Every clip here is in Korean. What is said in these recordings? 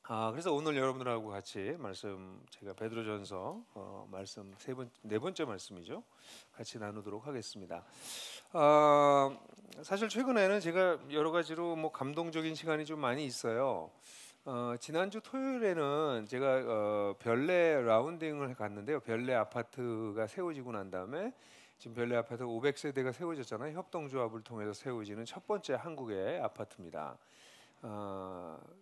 그래서 오늘 여러분들하고 같이 말씀 제가 베드로전서 말씀 네 번째 말씀이죠. 같이 나누도록 하겠습니다. 사실 최근에는 제가 여러 가지로 뭐 감동적인 시간이 좀 많이 있어요. 지난주 토요일에는 제가 별내 라운딩을 갔는데요. 별내 아파트가 세워지고 난 다음에 지금 별내 아파트 500세대가 세워졌잖아요. 협동조합을 통해서 세워지는 첫 번째 한국의 아파트입니다.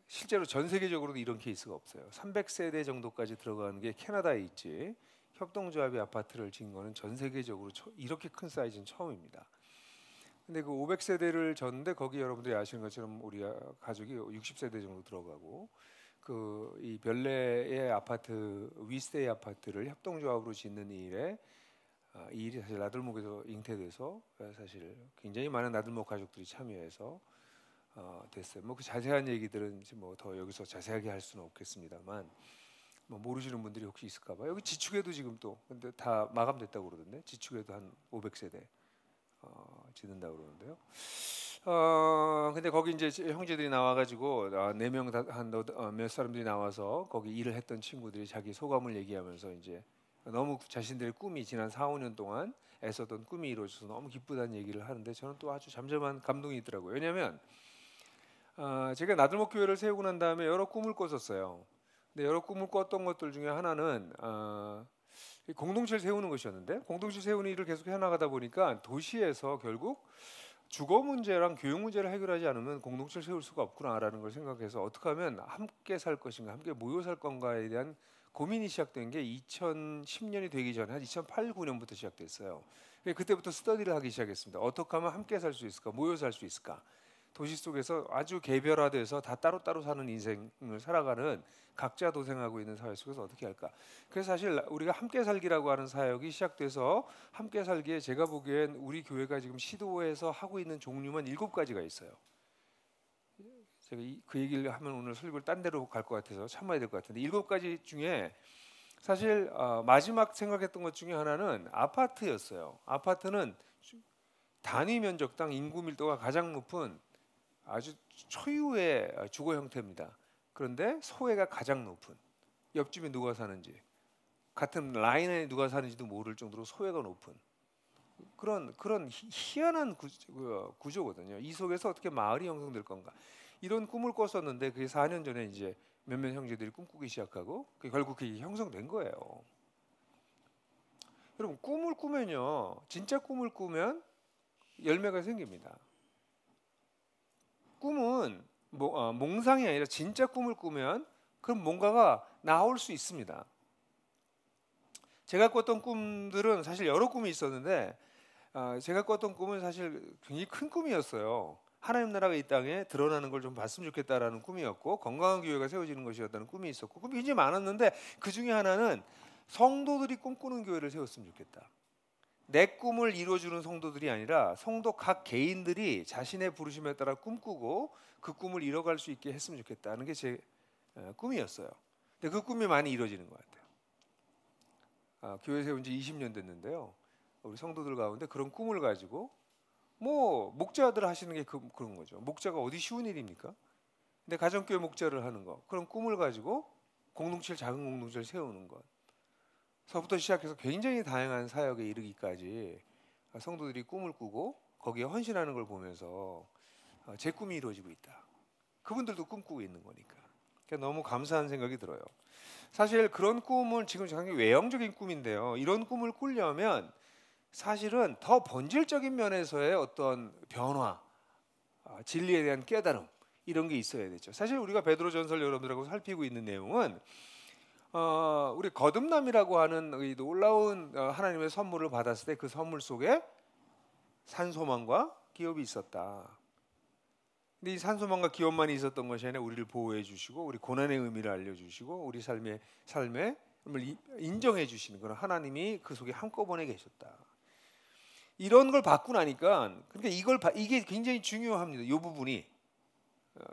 실제로 전 세계적으로도 이런 케이스가 없어요. 300세대 정도까지 들어가는 게 캐나다에 있지, 협동조합이 아파트를 지은 거는 전 세계적으로 이렇게 큰 사이즈는 처음입니다. 근데 그 500세대를 졌는데 거기 여러분들이 아시는 것처럼 우리가 가족이 60세대 정도 들어가고, 그 이 별내의 아파트, 위스테이 아파트를 협동조합으로 짓는 일에 이 일이 사실 나들목에서 잉태돼서 사실 굉장히 많은 나들목 가족들이 참여해서 됐어요. 뭐 그 자세한 얘기들은 뭐 더 여기서 자세하게 할 수는 없겠습니다만, 뭐 모르시는 분들이 혹시 있을까봐. 여기 지축에도 지금 또 근데 다 마감됐다고 그러던데, 지축에도 한 500세대 짓는다고 그러는데요. 근데 거기 이제 형제들이 나와가지고 4명 몇 사람들이 나와서 거기 일을 했던 친구들이 자기 소감을 얘기하면서 이제 너무 자신들의 꿈이 지난 4, 5년 동안 애썼던 꿈이 이루어져서 너무 기쁘다는 얘기를 하는데, 저는 또 아주 잠잠한 감동이 있더라고요. 왜냐하면 제가 나들목 교회를 세우고 난 다음에 여러 꿈을 꿨었어요. 근데 여러 꿈을 꿨던 것들 중에 하나는 공동체를 세우는 것이었는데, 공동체 세우는 일을 계속 해나가다 보니까 도시에서 결국 주거 문제랑 교육 문제를 해결하지 않으면 공동체를 세울 수가 없구나라는 걸 생각해서 어떻게 하면 함께 살 것인가, 함께 모여 살 건가에 대한 고민이 시작된 게 2010년이 되기 전에 한 2008, 9년부터 시작됐어요. 그때부터 스터디를 하기 시작했습니다. 어떻게 하면 함께 살 수 있을까, 모여 살 수 있을까. 도시 속에서 아주 개별화돼서 다 따로따로 사는 인생을 살아가는, 각자 도생하고 있는 사회 속에서 어떻게 할까. 그래서 사실 우리가 함께 살기라고 하는 사역이 시작돼서, 함께 살기에 제가 보기엔 우리 교회가 지금 시도해서 하고 있는 종류만 7가지가 있어요. 제가 그 얘기를 하면 오늘 설교를 딴 데로 갈 것 같아서 참아야 될 것 같은데, 7가지 중에 사실 마지막 생각했던 것 중에 하나는 아파트였어요. 아파트는 단위 면적당 인구 밀도가 가장 높은 아주 초유의 주거 형태입니다. 그런데 소외가 가장 높은, 옆집에 누가 사는지, 같은 라인에 누가 사는지도 모를 정도로 소외가 높은 그런 희한한 구조거든요. 이 속에서 어떻게 마을이 형성될 건가, 이런 꿈을 꿨었는데, 그게 4년 전에 이제 몇몇 형제들이 꿈꾸기 시작하고 결국 그게 형성된 거예요. 여러분, 꿈을 꾸면요, 진짜 꿈을 꾸면 열매가 생깁니다. 꿈은 몽상이 아니라 진짜 꿈을 꾸면 그럼 뭔가가 나올 수 있습니다. 제가 꿨던 꿈들은 사실 여러 꿈이 있었는데, 제가 꿨던 꿈은 사실 굉장히 큰 꿈이었어요. 하나님 나라가 이 땅에 드러나는 걸 좀 봤으면 좋겠다라는 꿈이었고, 건강한 교회가 세워지는 것이었다는 꿈이 있었고, 꿈이 굉장히 많았는데 그 중에 하나는 성도들이 꿈꾸는 교회를 세웠으면 좋겠다. 내 꿈을 이루어주는 성도들이 아니라 성도 각 개인들이 자신의 부르심에 따라 꿈꾸고 그 꿈을 이뤄갈 수 있게 했으면 좋겠다는 게 제 꿈이었어요. 근데 그 꿈이 많이 이루어지는 것 같아요. 교회 세운 지 20년 됐는데요, 우리 성도들 가운데 그런 꿈을 가지고, 뭐 목자들 하시는 게 그런 거죠. 목자가 어디 쉬운 일입니까? 근데 가정교회 목자를 하는 거, 그런 꿈을 가지고 작은 공동체를 세우는 것, 서부터 시작해서 굉장히 다양한 사역에 이르기까지 성도들이 꿈을 꾸고 거기에 헌신하는 걸 보면서 제 꿈이 이루어지고 있다. 그분들도 꿈꾸고 있는 거니까. 그러니까 너무 감사한 생각이 들어요. 사실 그런 꿈은 지금 굉장히 외형적인 꿈인데요, 이런 꿈을 꾸려면 사실은 더 본질적인 면에서의 어떤 변화, 진리에 대한 깨달음, 이런 게 있어야 되죠. 사실 우리가 베드로전서를 여러분들하고 살피고 있는 내용은 우리 거듭남이라고 하는 이 놀라운 하나님의 선물을 받았을 때 그 선물 속에 산소망과 기업이 있었다. 근데 이 산소망과 기업만이 있었던 것이 아니라 우리를 보호해 주시고, 우리 고난의 의미를 알려주시고, 우리 삶에 인정해 주시는 그런 하나님이 그 속에 한꺼번에 계셨다. 이런 걸 받고 나니까, 그러니까 이게 굉장히 중요합니다. 이 부분이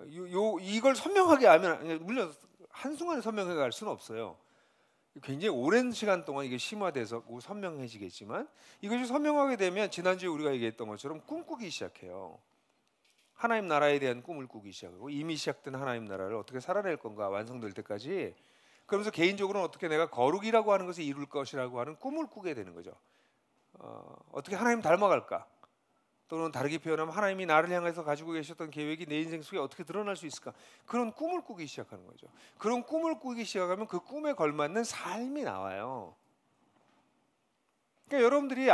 이걸 선명하게 알면, 물론 한순간에 선명하게 알 수는 없어요. 굉장히 오랜 시간 동안 이게 심화돼서 선명해지겠지만, 이것이 선명하게 되면 지난주에 우리가 얘기했던 것처럼 꿈꾸기 시작해요. 하나님 나라에 대한 꿈을 꾸기 시작하고 이미 시작된 하나님 나라를 어떻게 살아낼 건가 완성될 때까지 그러면서 개인적으로는 어떻게 내가 거룩이라고 하는 것을 이룰 것이라고 하는 꿈을 꾸게 되는 거죠. 어떻게 하나님 닮아갈까? 또는 다르게 표현하면 하나님이 나를 향해서 가지고 계셨던 계획이 내 인생 속에 어떻게 드러날 수 있을까? 그런 꿈을 꾸기 시작하는 거죠. 그런 꿈을 꾸기 시작하면 그 꿈에 걸맞는 삶이 나와요. 그러니까 여러분들이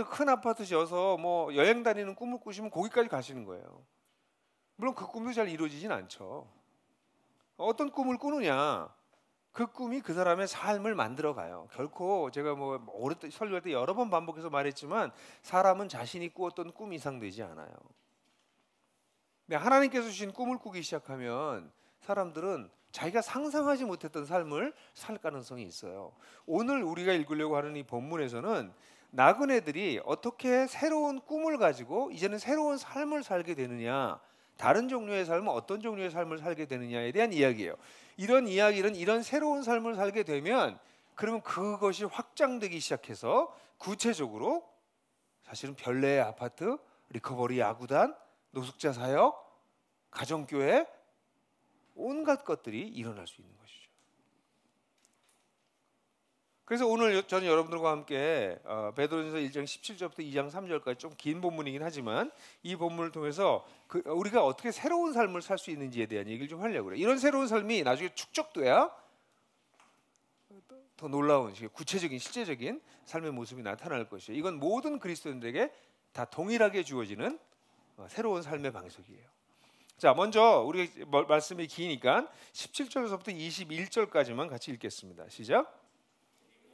큰 아파트 지어서 뭐 여행 다니는 꿈을 꾸시면 거기까지 가시는 거예요. 물론 그 꿈도 잘 이루어지진 않죠. 어떤 꿈을 꾸느냐? 그 꿈이 그 사람의 삶을 만들어가요. 결코 제가 뭐 오랫동안 설교할 때 여러 번 반복해서 말했지만 사람은 자신이 꾸었던 꿈 이상 되지 않아요. 근데 하나님께서 주신 꿈을 꾸기 시작하면 사람들은 자기가 상상하지 못했던 삶을 살 가능성이 있어요. 오늘 우리가 읽으려고 하는 이 본문에서는 나그네들이 어떻게 새로운 꿈을 가지고 이제는 새로운 삶을 살게 되느냐, 다른 종류의 삶은 어떤 종류의 삶을 살게 되느냐에 대한 이야기예요. 이런 이야기는 이런 새로운 삶을 살게 되면 그러면 그것이 확장되기 시작해서 구체적으로 사실은 별내의 아파트, 리커버리 야구단, 노숙자 사역, 가정교회 온갖 것들이 일어날 수 있는 것이죠. 그래서 오늘 저는 여러분들과 함께 베드로전서 1장 17절부터 2장 3절까지 좀 긴 본문이긴 하지만 이 본문을 통해서 우리가 어떻게 새로운 삶을 살 수 있는지에 대한 얘기를 좀 하려고 그래요. 이런 새로운 삶이 나중에 축적돼야 더 놀라운 구체적인 실제적인 삶의 모습이 나타날 것이에요. 이건 모든 그리스도인들에게 다 동일하게 주어지는 새로운 삶의 방식이에요. 자, 먼저 우리 말씀이 기니까 17절에서부터 21절까지만 같이 읽겠습니다. 시작.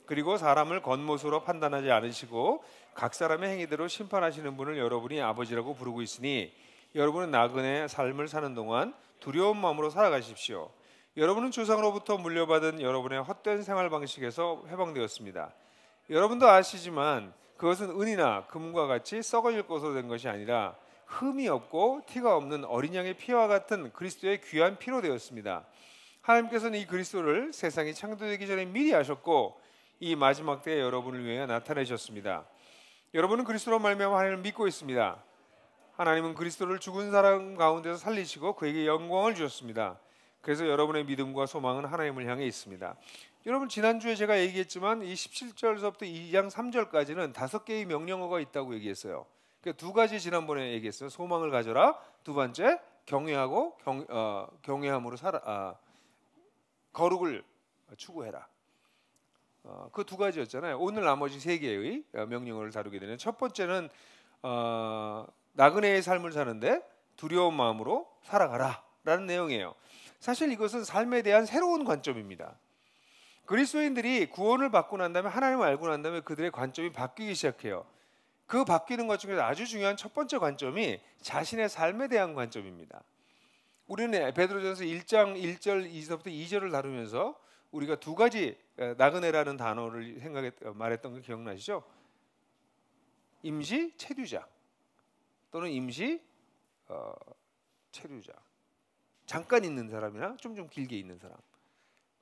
그리고 사람을 겉모습으로 판단하지 않으시고 각 사람의 행위대로 심판하시는 분을 여러분이 아버지라고 부르고 있으니 여러분은 나그네 삶을 사는 동안 두려운 마음으로 살아가십시오. 여러분은 조상으로부터 물려받은 여러분의 헛된 생활 방식에서 해방되었습니다. 여러분도 아시지만 그것은 은이나 금과 같이 썩어질 것으로 된 것이 아니라 흠이 없고 티가 없는 어린 양의 피와 같은 그리스도의 귀한 피로 되었습니다. 하나님께서는 이 그리스도를 세상이 창조되기 전에 미리 아셨고 이 마지막 때에 여러분을 위해 나타내셨습니다. 여러분은 그리스도로 말미암아 하나님을 믿고 있습니다. 하나님은 그리스도를 죽은 사람 가운데서 살리시고 그에게 영광을 주셨습니다. 그래서 여러분의 믿음과 소망은 하나님을 향해 있습니다. 여러분 지난주에 제가 얘기했지만 이 17절부터 2장 3절까지는 5개의 명령어가 있다고 얘기했어요. 그러니까 두 가지 지난번에 얘기했어요. 소망을 가져라. 두 번째 경외하고 경외함으로 거룩을 추구해라. 그 두 가지였잖아요. 오늘 나머지 3개의 명령어를 다루게 되는 첫 번째는 나그네의 삶을 사는데 두려운 마음으로 살아가라 라는 내용이에요. 사실 이것은 삶에 대한 새로운 관점입니다. 그리스도인들이 구원을 받고 난 다음에 하나님을 알고 난 다음에 그들의 관점이 바뀌기 시작해요. 그 바뀌는 것 중에서 아주 중요한 첫 번째 관점이 자신의 삶에 대한 관점입니다. 우리는 베드로전서 1장 1절 2절부터 2절을 다루면서 우리가 두 가지 나그네라는 단어를 말했던 거 기억나시죠? 임시 체류자 또는 임시 체류자. 잠깐 있는 사람이나 좀 길게 있는 사람.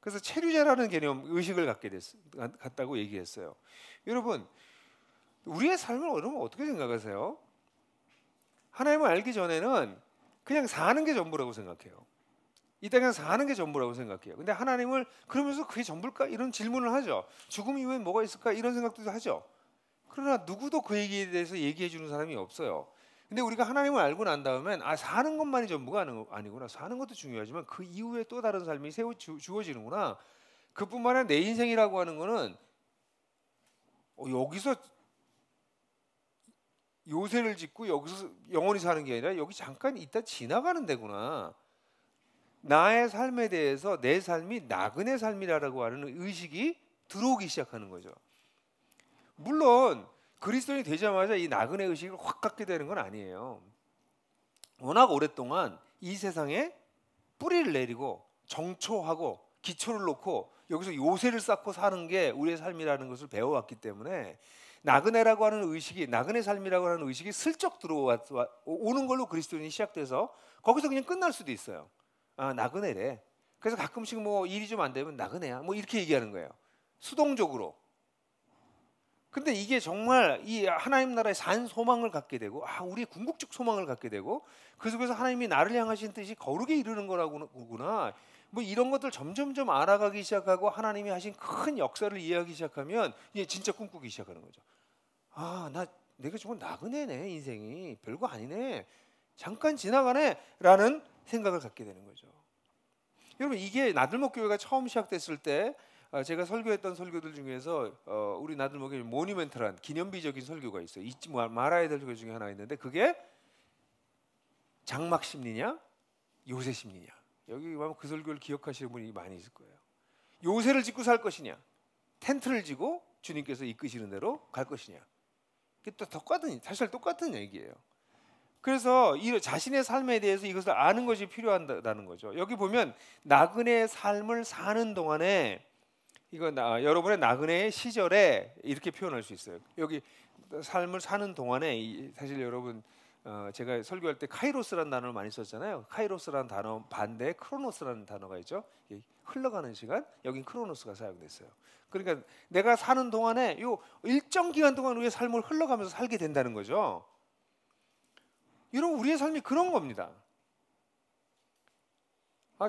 그래서 체류자라는 개념 의식을 갖다고 얘기했어요. 여러분 우리의 삶을 여러분 어떻게 생각하세요? 하나님을 알기 전에는 그냥 사는 게 전부라고 생각해요. 이 땅에서 사는 게 전부라고 생각해요. 근데 하나님을 그러면서 그게 전부일까? 이런 질문을 하죠. 죽음 이후엔 뭐가 있을까? 이런 생각도 하죠. 그러나 누구도 그 얘기에 대해서 얘기해 주는 사람이 없어요. 근데 우리가 하나님을 알고 난 다음엔 사는 것만이 전부가 아니구나. 사는 것도 중요하지만 그 이후에 또 다른 삶이 주어지는구나. 그뿐만 아니라 내 인생이라고 하는 거는 여기서 요새를 짓고 여기서 영원히 사는 게 아니라 여기 잠깐 있다 지나가는 데구나. 나의 삶에 대해서 내 삶이 나그네 삶이라고 하는 의식이 들어오기 시작하는 거죠. 물론 그리스도인이 되자마자 이 나그네 의식을 확 갖게 되는 건 아니에요. 워낙 오랫동안 이 세상에 뿌리를 내리고 정초하고 기초를 놓고 여기서 요새를 쌓고 사는 게 우리의 삶이라는 것을 배워왔기 때문에 나그네라고 하는 의식이, 나그네 삶이라고 하는 의식이 슬쩍 들어오는 걸로 그리스도인이 시작돼서 거기서 그냥 끝날 수도 있어요. 나그네래. 그래서 가끔씩 뭐 일이 좀 안 되면 나그네야. 뭐 이렇게 얘기하는 거예요. 수동적으로. 근데 이게 정말 이 하나님 나라의 산 소망을 갖게 되고, 우리의 궁극적 소망을 갖게 되고, 그 속에서 하나님이 나를 향하신 뜻이 거룩에 이르는 거라구나. 뭐 이런 것들 점점점 알아가기 시작하고 하나님이 하신 큰 역사를 이해하기 시작하면 이제 진짜 꿈꾸기 시작하는 거죠. 내가 정말 나그네네, 인생이 별거 아니네, 잠깐 지나가네라는 생각을 갖게 되는 거죠. 여러분, 이게 나들목 교회가 처음 시작됐을 때 제가 설교했던 설교들 중에서 우리 나들목 교회 모니멘털한 기념비적인 설교가 있어요. 잊지 말아야 될 설교 중에 하나 있는데, 그게 장막 심리냐 요새 심리냐. 여기 보면 그 설교를 기억하시는 분이 많이 있을 거예요. 요새를 짓고 살 것이냐, 텐트를 지고 주님께서 이끄시는 대로 갈 것이냐. 이게 또 사실 똑같은 얘기예요. 그래서 이 자신의 삶에 대해서 이것을 아는 것이 필요하다는 거죠. 여기 보면 나그네 삶을 사는 동안에, 여러분의 나그네의 시절에 이렇게 표현할 수 있어요. 여기 삶을 사는 동안에, 사실 여러분 제가 설교할 때 카이로스라는 단어를 많이 썼잖아요. 카이로스라는 단어 반대에 크로노스라는 단어가 있죠. 흘러가는 시간, 여긴 크로노스가 사용됐어요. 그러니까 내가 사는 동안에 요 일정 기간 동안 우리의 삶을 흘러가면서 살게 된다는 거죠. 여러분, 우리의 삶이 그런 겁니다.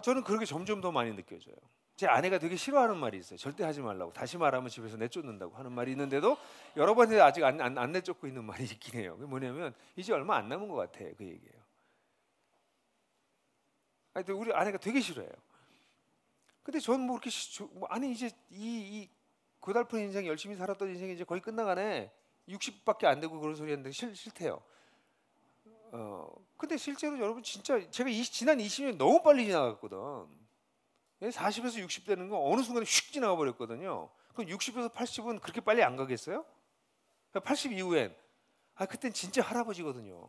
저는 그렇게 점점 더 많이 느껴져요. 제 아내가 되게 싫어하는 말이 있어요. 절대 하지 말라고, 다시 말하면 집에서 내쫓는다고 하는 말이 있는데도 여러 번 아직 안 내쫓고 있는 말이 있긴 해요. 그게 뭐냐면 이제 얼마 안 남은 것 같아, 그 얘기예요. 우리 아내가 되게 싫어해요. 근데 저는 뭐 이렇게 이제 이 고달픈 인생, 열심히 살았던 인생이 이제 거의 끝나가네, 60밖에 안 되고 그런 소리 하는데 싫대요. 근데 실제로 여러분, 진짜 제가 지난 20년 너무 빨리 지나갔거든. 40에서 60 되는 거 어느 순간에 휙 지나가 버렸거든요. 그럼 60에서 80은 그렇게 빨리 안 가겠어요? 80 이후엔 그땐 진짜 할아버지거든요.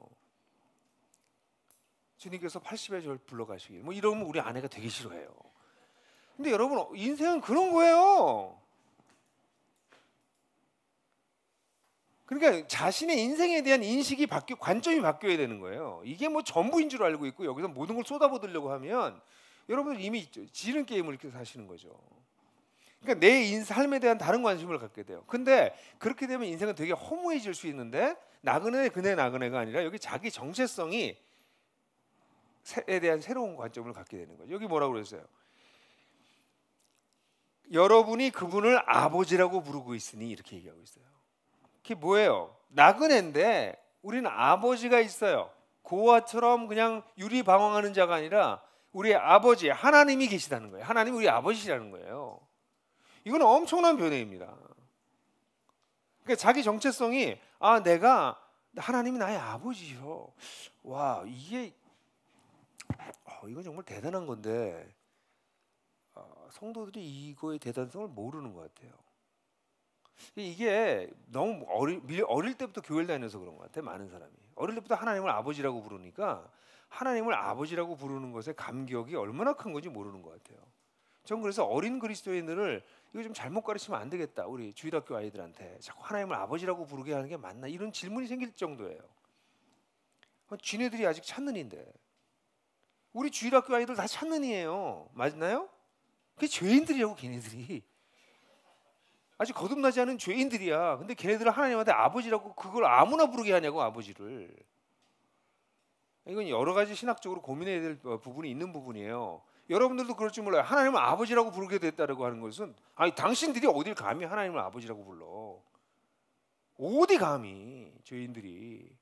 주님께서 80에 저를 불러가시길, 뭐 이러면 우리 아내가 되게 싫어해요. 근데 여러분, 인생은 그런 거예요. 그러니까 자신의 인생에 대한 인식이 관점이 바뀌어야 되는 거예요. 이게 뭐 전부인 줄 알고 있고 여기서 모든 걸 쏟아부으려고 하면 여러분들 이미 지는 게임을 이렇게 사시는 거죠. 그러니까 내 삶에 대한 다른 관심을 갖게 돼요. 근데 그렇게 되면 인생은 되게 허무해질 수 있는데, 나그네가 아니라 여기 자기 정체성이 에 대한 새로운 관점을 갖게 되는 거죠. 여기 뭐라고 그랬어요? 여러분이 그분을 아버지라고 부르고 있으니, 이렇게 얘기하고 있어요. 그게 뭐예요? 나그네인데 우리는 아버지가 있어요. 고아처럼 그냥 유리방황하는 자가 아니라 우리의 아버지 하나님이 계시다는 거예요. 하나님이 우리 아버지라는 거예요. 이건 엄청난 변화입니다. 그러니까 자기 정체성이 하나님이 나의 아버지요. 와, 이건 정말 대단한 건데 성도들이 이거의 대단성을 모르는 것 같아요. 이게 너무 어릴 때부터 교회를 다녀서 그런 것 같아요. 많은 사람이 어릴 때부터 하나님을 아버지라고 부르니까 하나님을 아버지라고 부르는 것의 감격이 얼마나 큰 건지 모르는 것 같아요. 전 그래서 어린 그리스도인들을 이거 좀 잘못 가르치면 안 되겠다. 우리 주일학교 아이들한테 자꾸 하나님을 아버지라고 부르게 하는 게 맞나, 이런 질문이 생길 정도예요. 쥐네들이 아직 찾는인데, 우리 주일학교 아이들 다 찾는이에요. 맞나요? 그게 죄인들이라고, 걔네들이 아직 거듭나지 않은 죄인들이야. 근데 걔네들은 하나님한테 아버지라고 그걸 아무나 부르게 하냐고, 아버지를. 이건 여러 가지 신학적으로 고민해야 될 부분이 있는 부분이에요. 여러분들도 그럴 줄 몰라요. 하나님을 아버지라고 부르게 됐다고 하는 것은, 당신들이 어딜 감히 하나님을 아버지라고 불러? 어디 감히, 죄인들이.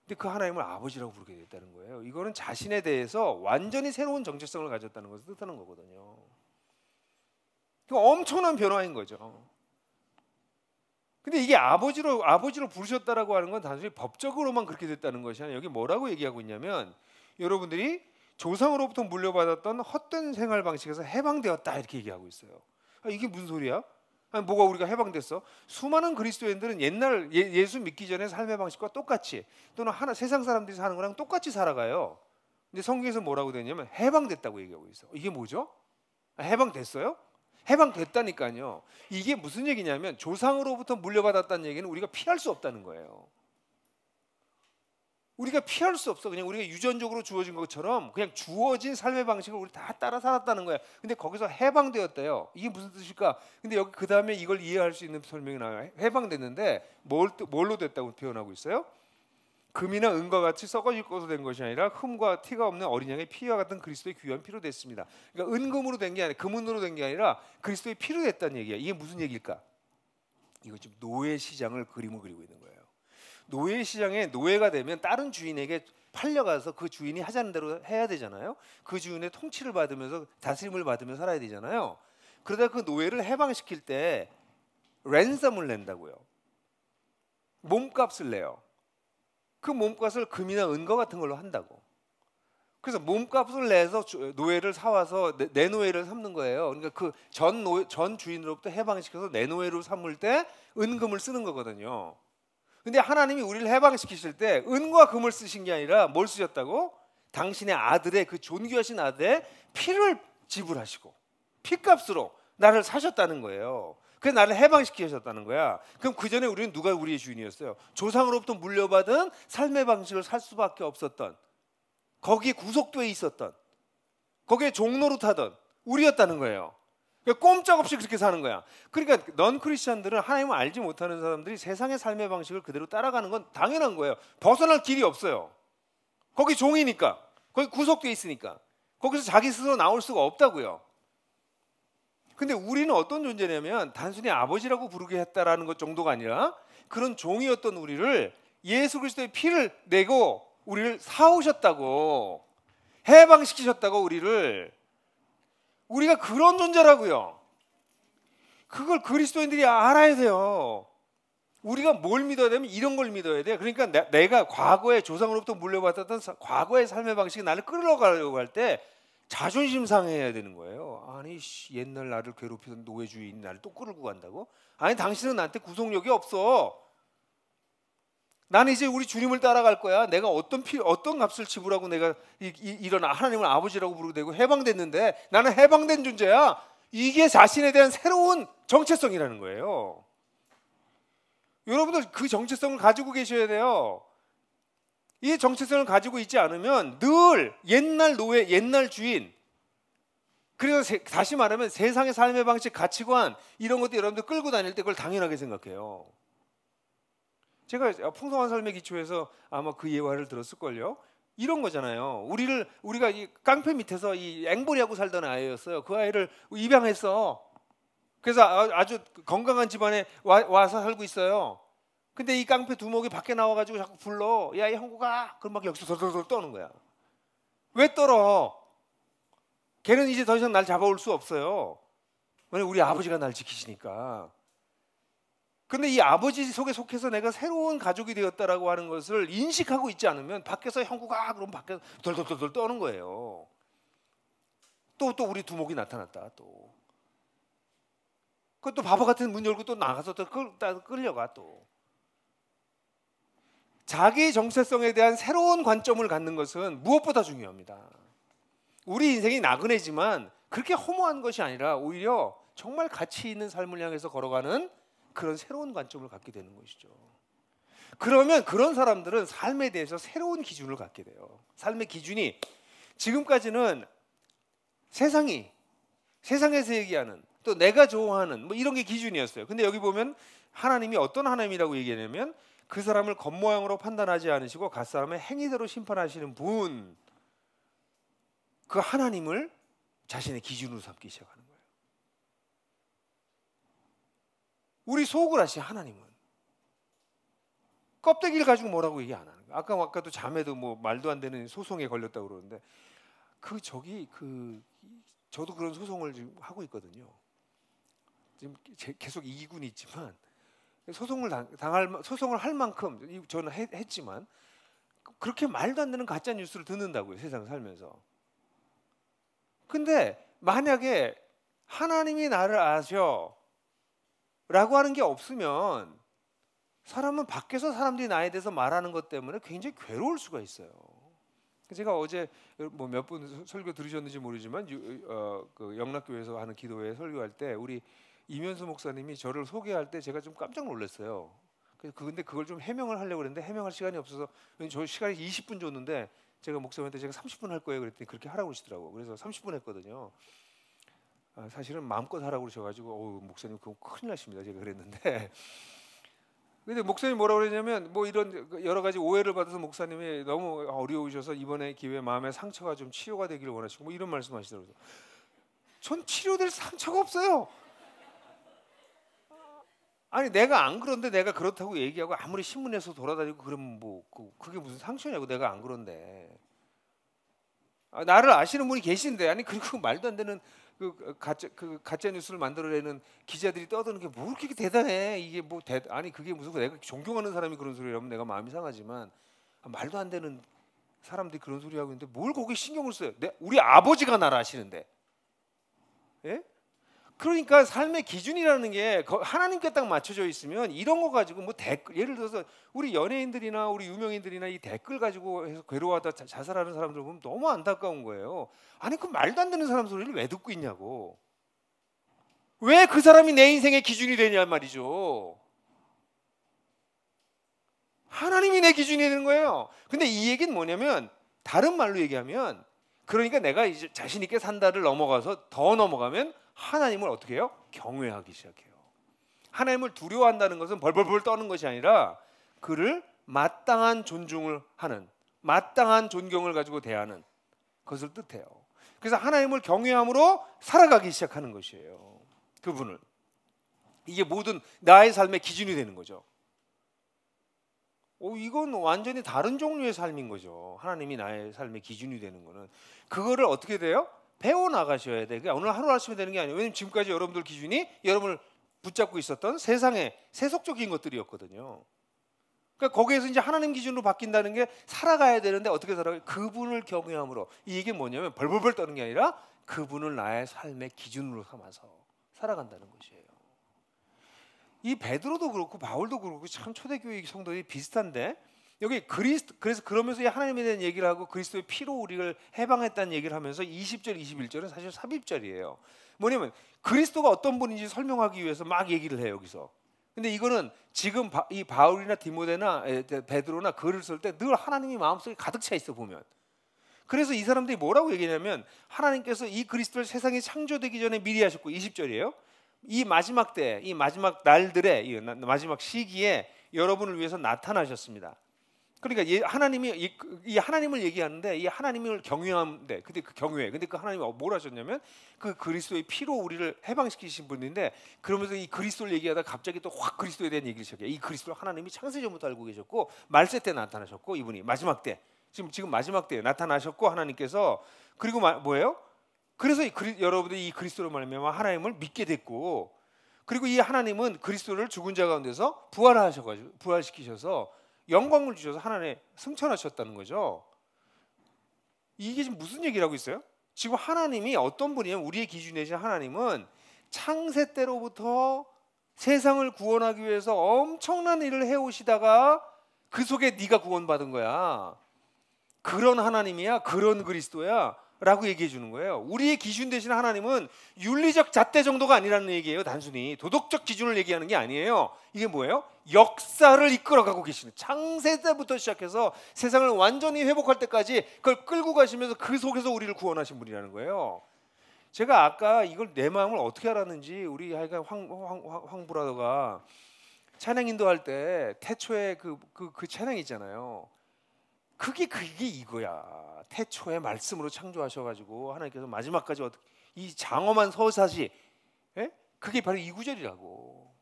근데 그 하나님을 아버지라고 부르게 됐다는 거예요. 이거는 자신에 대해서 완전히 새로운 정체성을 가졌다는 것을 뜻하는 거거든요. 그 엄청난 변화인 거죠. 근데 이게 아버지로 부르셨다라고 하는 건 단순히 법적으로만 그렇게 됐다는 것이 아니라, 여기 뭐라고 얘기하고 있냐면, 여러분들이 조상으로부터 물려받았던 헛된 생활 방식에서 해방되었다, 이렇게 얘기하고 있어요. 이게 무슨 소리야? 뭐가 우리가 해방됐어? 수많은 그리스도인들은 옛날 예수 믿기 전에 삶의 방식과 똑같이, 또는 세상 사람들이 사는 거랑 똑같이 살아가요. 근데 성경에서 뭐라고 되냐면 해방됐다고 얘기하고 있어. 이게 뭐죠? 해방됐어요? 해방됐다니까요. 이게 무슨 얘기냐면, 조상으로부터 물려받았다는 얘기는 우리가 피할 수 없다는 거예요. 우리가 피할 수 없어. 그냥 우리가 유전적으로 주어진 것처럼 그냥 주어진 삶의 방식을 우리 다 따라 살았다는 거야. 근데 거기서 해방되었대요. 이게 무슨 뜻일까? 근데 여기 그 다음에 이걸 이해할 수 있는 설명이 나와요. 해방됐는데 뭘로 됐다고 표현하고 있어요? 금이나 은과 같이 썩어질 것으로 된 것이 아니라 흠과 티가 없는 어린 양의 피와 같은 그리스도의 귀한 피로 됐습니다. 그러니까 은금으로 된 게 아니라 금은으로 된 게 아니라 그리스도의 피로 됐다는 얘기야. 이게 무슨 얘기일까? 이거 지금 노예 시장을 그림을 그리고 있는 거예요. 노예 시장에 노예가 되면 다른 주인에게 팔려가서 그 주인이 하자는 대로 해야 되잖아요. 그 주인의 통치를 받으면서 다스림을 받으면서 살아야 되잖아요. 그러다 그 노예를 해방시킬 때 랜섬을 낸다고요. 몸값을 내요. 그 몸값을 금이나 은과 같은 걸로 한다고. 그래서 몸값을 내서 노예를 사와서 내 노예를 삼는 거예요. 그러니까 그 전 주인으로부터 해방시켜서 내 노예로 삼을 때 은금을 쓰는 거거든요. 근데 하나님이 우리를 해방시키실 때 은과 금을 쓰신 게 아니라 뭘 쓰셨다고? 당신의 아들의 그 존귀하신 아들의 피를 지불하시고 피값으로 나를 사셨다는 거예요. 그래서 나를 해방시키셨다는 거야. 그럼 그 전에 우리는 누가 우리의 주인이었어요? 조상으로부터 물려받은 삶의 방식을 살 수밖에 없었던, 거기에 구속되어 있었던, 거기에 종로로 타던 우리였다는 거예요. 그러니까 꼼짝없이 그렇게 사는 거야. 그러니까 넌 크리스찬들은 하나님을 알지 못하는 사람들이 세상의 삶의 방식을 그대로 따라가는 건 당연한 거예요. 벗어날 길이 없어요. 거기 종이니까, 거기 구속되어 있으니까, 거기서 자기 스스로 나올 수가 없다고요. 근데 우리는 어떤 존재냐면 단순히 아버지라고 부르게 했다라는 것 정도가 아니라 그런 종이었던 우리를 예수 그리스도의 피를 내고 우리를 사오셨다고, 해방시키셨다고. 우리가 그런 존재라고요. 그걸 그리스도인들이 알아야 돼요. 우리가 뭘 믿어야 되면 이런 걸 믿어야 돼. 그러니까 내가 과거에 조상으로부터 물려받았던 과거의 삶의 방식이 나를 끌어가려고 할 때 자존심 상해야 되는 거예요. 아니 옛날 나를 괴롭히던 노예 주인이 나를 또 끌고 간다고? 아니 당신은 나한테 구속력이 없어. 나는 이제 우리 주님을 따라갈 거야. 내가 어떤 값을 지불하고 내가 이런 하나님을 아버지라고 부르게 되고 해방됐는데 나는 해방된 존재야. 이게 자신에 대한 새로운 정체성이라는 거예요. 여러분들 그 정체성을 가지고 계셔야 돼요. 이 정체성을 가지고 있지 않으면 늘 옛날 노예, 옛날 주인, 그래서 다시 말하면 세상의 삶의 방식, 가치관 이런 것도 여러분들 끌고 다닐 때 그걸 당연하게 생각해요. 제가 풍성한 삶의 기초에서 아마 그 예화를 들었을걸요. 이런 거잖아요. 우리가 이 깡패 밑에서 이 앵벌이하고 살던 아이였어요. 그 아이를 입양했어. 그래서 아주 건강한 집안에 와서 살고 있어요. 근데 이 깡패 두목이 밖에 나와가지고 자꾸 불러. 야, 이 형구가. 그럼 막 여기서 돌돌돌 떠는 거야. 왜 떨어? 걔는 이제 더 이상 날 잡아올 수 없어요. 왜냐면 우리 아버지가 날 지키시니까. 근데 이 아버지 속에 속해서 내가 새로운 가족이 되었다라고 하는 것을 인식하고 있지 않으면 밖에서 형구가 그럼 밖에서 돌돌돌 떠는 거예요. 또 우리 두목이 나타났다. 또 그것도 바보 같은 문 열고 또 나가서 또 끌려가. 또 자기 정체성에 대한 새로운 관점을 갖는 것은 무엇보다 중요합니다. 우리 인생이 나그네지만 그렇게 허무한 것이 아니라 오히려 정말 가치 있는 삶을 향해서 걸어가는 그런 새로운 관점을 갖게 되는 것이죠. 그러면 그런 사람들은 삶에 대해서 새로운 기준을 갖게 돼요. 삶의 기준이 지금까지는 세상에서 얘기하는 또 내가 좋아하는 뭐 이런 게 기준이었어요. 근데 여기 보면 하나님이 어떤 하나님이라고 얘기하냐면 그 사람을 겉모양으로 판단하지 않으시고 각 사람의 행위대로 심판하시는 분, 그 하나님을 자신의 기준으로 삼기 시작하는 거예요. 우리 속을 아신 하나님은 껍데기를 가지고 뭐라고 얘기 안 하는 거예요. 아까도 자매도 뭐 말도 안 되는 소송에 걸렸다고 그러는데 저도 그런 소송을 지금 하고 있거든요. 지금 계속 이기고는 있지만 소송을 할 만큼 저는 했지만 그렇게 말도 안 되는 가짜 뉴스를 듣는다고요. 세상 살면서. 근데 만약에 하나님이 나를 아셔 라고 하는 게 없으면 사람은 밖에서 사람들이 나에 대해서 말하는 것 때문에 굉장히 괴로울 수가 있어요. 제가 어제 뭐 몇 분 설교 들으셨는지 모르지만 그 영락교회에서 하는 기도회 설교할 때 우리 이면수 목사님이 저를 소개할 때 제가 좀 깜짝 놀랐어요. 근데 그걸 좀 해명을 하려고 그랬는데 해명할 시간이 없어서 저 시간이 20분 줬는데 제가 목사님한테 제가 30분 할 거예요 그랬더니 그렇게 하라고 그러시더라고요. 그래서 30분 했거든요. 사실은 마음껏 하라고 그러셔가지고 목사님 그거 큰일 나십니다. 제가 그랬는데 근데 목사님 뭐라고 그러냐면 뭐 이런 여러 가지 오해를 받아서 목사님이 너무 어려우셔서 이번에 기회에 마음의 상처가 좀 치유가 되기를 원하시고 뭐 이런 말씀하시더라고요. 전 치료될 상처가 없어요. 아니 내가 안 그런데 내가 그렇다고 얘기하고 아무리 신문에서 돌아다니고 그러면 뭐 그게 무슨 상처냐고. 내가 안 그런데 나를 아시는 분이 계신데 아니 그리고 말도 안 되는 그 가짜 뉴스를 만들어내는 기자들이 떠드는 게 뭐 그렇게 대단해. 이게 뭐 아니 그게 무슨 내가 존경하는 사람이 그런 소리를 하면 내가 마음이 상하지만 말도 안 되는 사람들이 그런 소리 하고 있는데 뭘 거기에 신경을 써요. 우리 아버지가 나를 아시는데. 예? 그러니까 삶의 기준이라는 게 하나님께 딱 맞춰져 있으면 이런 거 가지고 뭐 댓글 예를 들어서 우리 연예인들이나 우리 유명인들이나 이 댓글 가지고 해서 괴로워하다 자살하는 사람들 보면 너무 안타까운 거예요. 아니 그 말도 안 되는 사람 소리를 왜 듣고 있냐고. 왜 그 사람이 내 인생의 기준이 되냐 말이죠. 하나님이 내 기준이 되는 거예요. 근데 이 얘기는 뭐냐면 다른 말로 얘기하면 그러니까 내가 이제 자신 있게 산다를 넘어가서 더 넘어가면 하나님을 어떻게 해요? 경외하기 시작해요. 하나님을 두려워한다는 것은 벌벌벌 떠는 것이 아니라 그를 마땅한 존중을 하는, 마땅한 존경을 가지고 대하는 것을 뜻해요. 그래서 하나님을 경외함으로 살아가기 시작하는 것이에요. 그분을. 이게 모든 나의 삶의 기준이 되는 거죠. 이건 완전히 다른 종류의 삶인 거죠. 하나님이 나의 삶의 기준이 되는 거는. 그거를 어떻게 돼요? 배워나가셔야 돼. 그러니까 오늘 하루아침에 되는 게 아니에요. 왜냐하면 지금까지 여러분들 기준이 여러분을 붙잡고 있었던 세상의 세속적인 것들이었거든요. 그러니까 거기에서 이제 하나님 기준으로 바뀐다는 게 살아가야 되는데 어떻게 살아가요? 그분을 경외함으로. 이게 뭐냐면 벌벌벌 떠는 게 아니라 그분을 나의 삶의 기준으로 삼아서 살아간다는 것이에요. 이 베드로도 그렇고 바울도 그렇고 참 초대교회 성도들이 비슷한데 여기 그래서 그러면서 하나님에 대한 얘기를 하고 그리스도의 피로 우리를 해방했다는 얘기를 하면서 20절 21절은 사실 삽입절이에요. 뭐냐면 그리스도가 어떤 분인지 설명하기 위해서 막 얘기를 해요 여기서. 근데 이거는 지금 이 바울이나 디모데나 베드로나 글을 쓸 때 늘 하나님이 마음속에 가득 차 있어 보면. 그래서 이 사람들이 뭐라고 얘기냐면 하나님께서 이 그리스도를 세상이 창조되기 전에 미리 하셨고 20절이에요. 이 마지막 때, 이 마지막 날들의 이 마지막 시기에 여러분을 위해서 나타나셨습니다. 그러니까 하나님이 이 하나님을 얘기하는데 이 하나님을 경외하는데 근데 그 경외. 근데 그 하나님이 뭘 하셨냐면 그 그리스도의 피로 우리를 해방시키신 분인데 그러면서 이 그리스도를 얘기하다 갑자기 또 확 그리스도에 대한 얘기를 시작해요. 이 그리스도를 하나님이 창세전부터 알고 계셨고 말세 때 나타나셨고 이분이 마지막 때 지금 마지막 때에 나타나셨고 하나님께서 그리고 뭐예요? 그래서 여러분들이 이 그리스도로 말미암아 하나님을 믿게 됐고 그리고 이 하나님은 그리스도를 죽은 자 가운데서 부활시키셔서 영광을 주셔서 하나님의 승천하셨다는 거죠. 이게 지금 무슨 얘기를 하고 있어요? 지금 하나님이 어떤 분이냐면 우리의 기준이 되신 하나님은 창세 때로부터 세상을 구원하기 위해서 엄청난 일을 해오시다가 그 속에 네가 구원받은 거야. 그런 하나님이야. 그런 그리스도야. 라고 얘기해 주는 거예요. 우리의 기준 되신 하나님은 윤리적 잣대 정도가 아니라는 얘기예요. 단순히 도덕적 기준을 얘기하는 게 아니에요. 이게 뭐예요? 역사를 이끌어가고 계시는 창세 때부터 시작해서 세상을 완전히 회복할 때까지 그걸 끌고 가시면서 그 속에서 우리를 구원하신 분이라는 거예요. 제가 아까 이걸 내 마음을 어떻게 알았는지 우리 하여간 황 브라더가 찬양 인도할 때 태초에 그 찬양 있잖아요. 그게 이거야. 태초에 말씀으로 창조하셔가지고 하나님께서 마지막까지 이 장엄한 서사시, 그게 바로 이 구절이라고.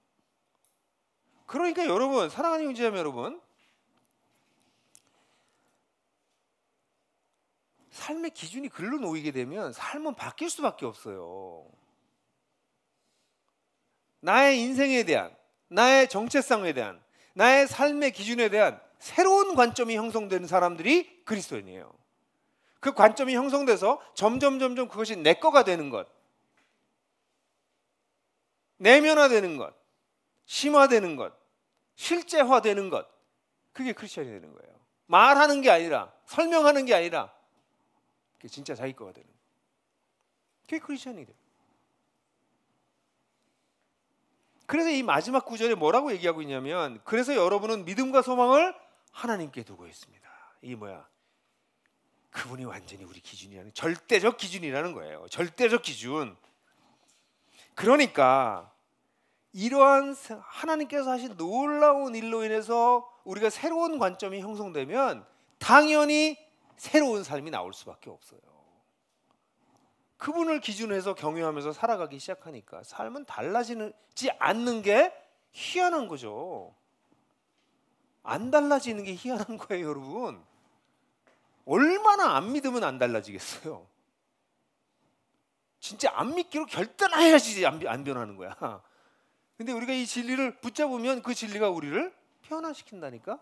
그러니까 여러분, 사랑하는 형제자매 여러분, 삶의 기준이 글로 놓이게 되면 삶은 바뀔 수밖에 없어요. 나의 인생에 대한, 나의 정체성에 대한, 나의 삶의 기준에 대한 새로운 관점이 형성되는 사람들이 그리스도인이에요. 그 관점이 형성돼서 점점 그것이 내 거가 되는 것, 내면화되는 것, 심화되는 것, 실제화되는 것, 그게 크리스천이 되는 거예요. 말하는 게 아니라, 설명하는 게 아니라 그게 진짜 자기 거가 되는 거예요. 그게 크리스천이 돼요. 그래서 이 마지막 구절에 뭐라고 얘기하고 있냐면, 그래서 여러분은 믿음과 소망을 하나님께 두고 있습니다. 이게 뭐야? 그분이 완전히 우리 기준이 아닌 절대적 기준이라는 거예요. 절대적 기준. 그러니까 이러한 하나님께서 하신 놀라운 일로 인해서 우리가 새로운 관점이 형성되면 당연히 새로운 삶이 나올 수밖에 없어요. 그분을 기준으로 해서 경외하면서 살아가기 시작하니까 삶은 달라지지 않는 게 희한한 거죠. 안 달라지는 게 희한한 거예요, 여러분. 얼마나 안 믿으면 안 달라지겠어요. 진짜 안 믿기로 결단해야지 안 변하는 거야. 근데 우리가 이 진리를 붙잡으면 그 진리가 우리를 변화시킨다니까.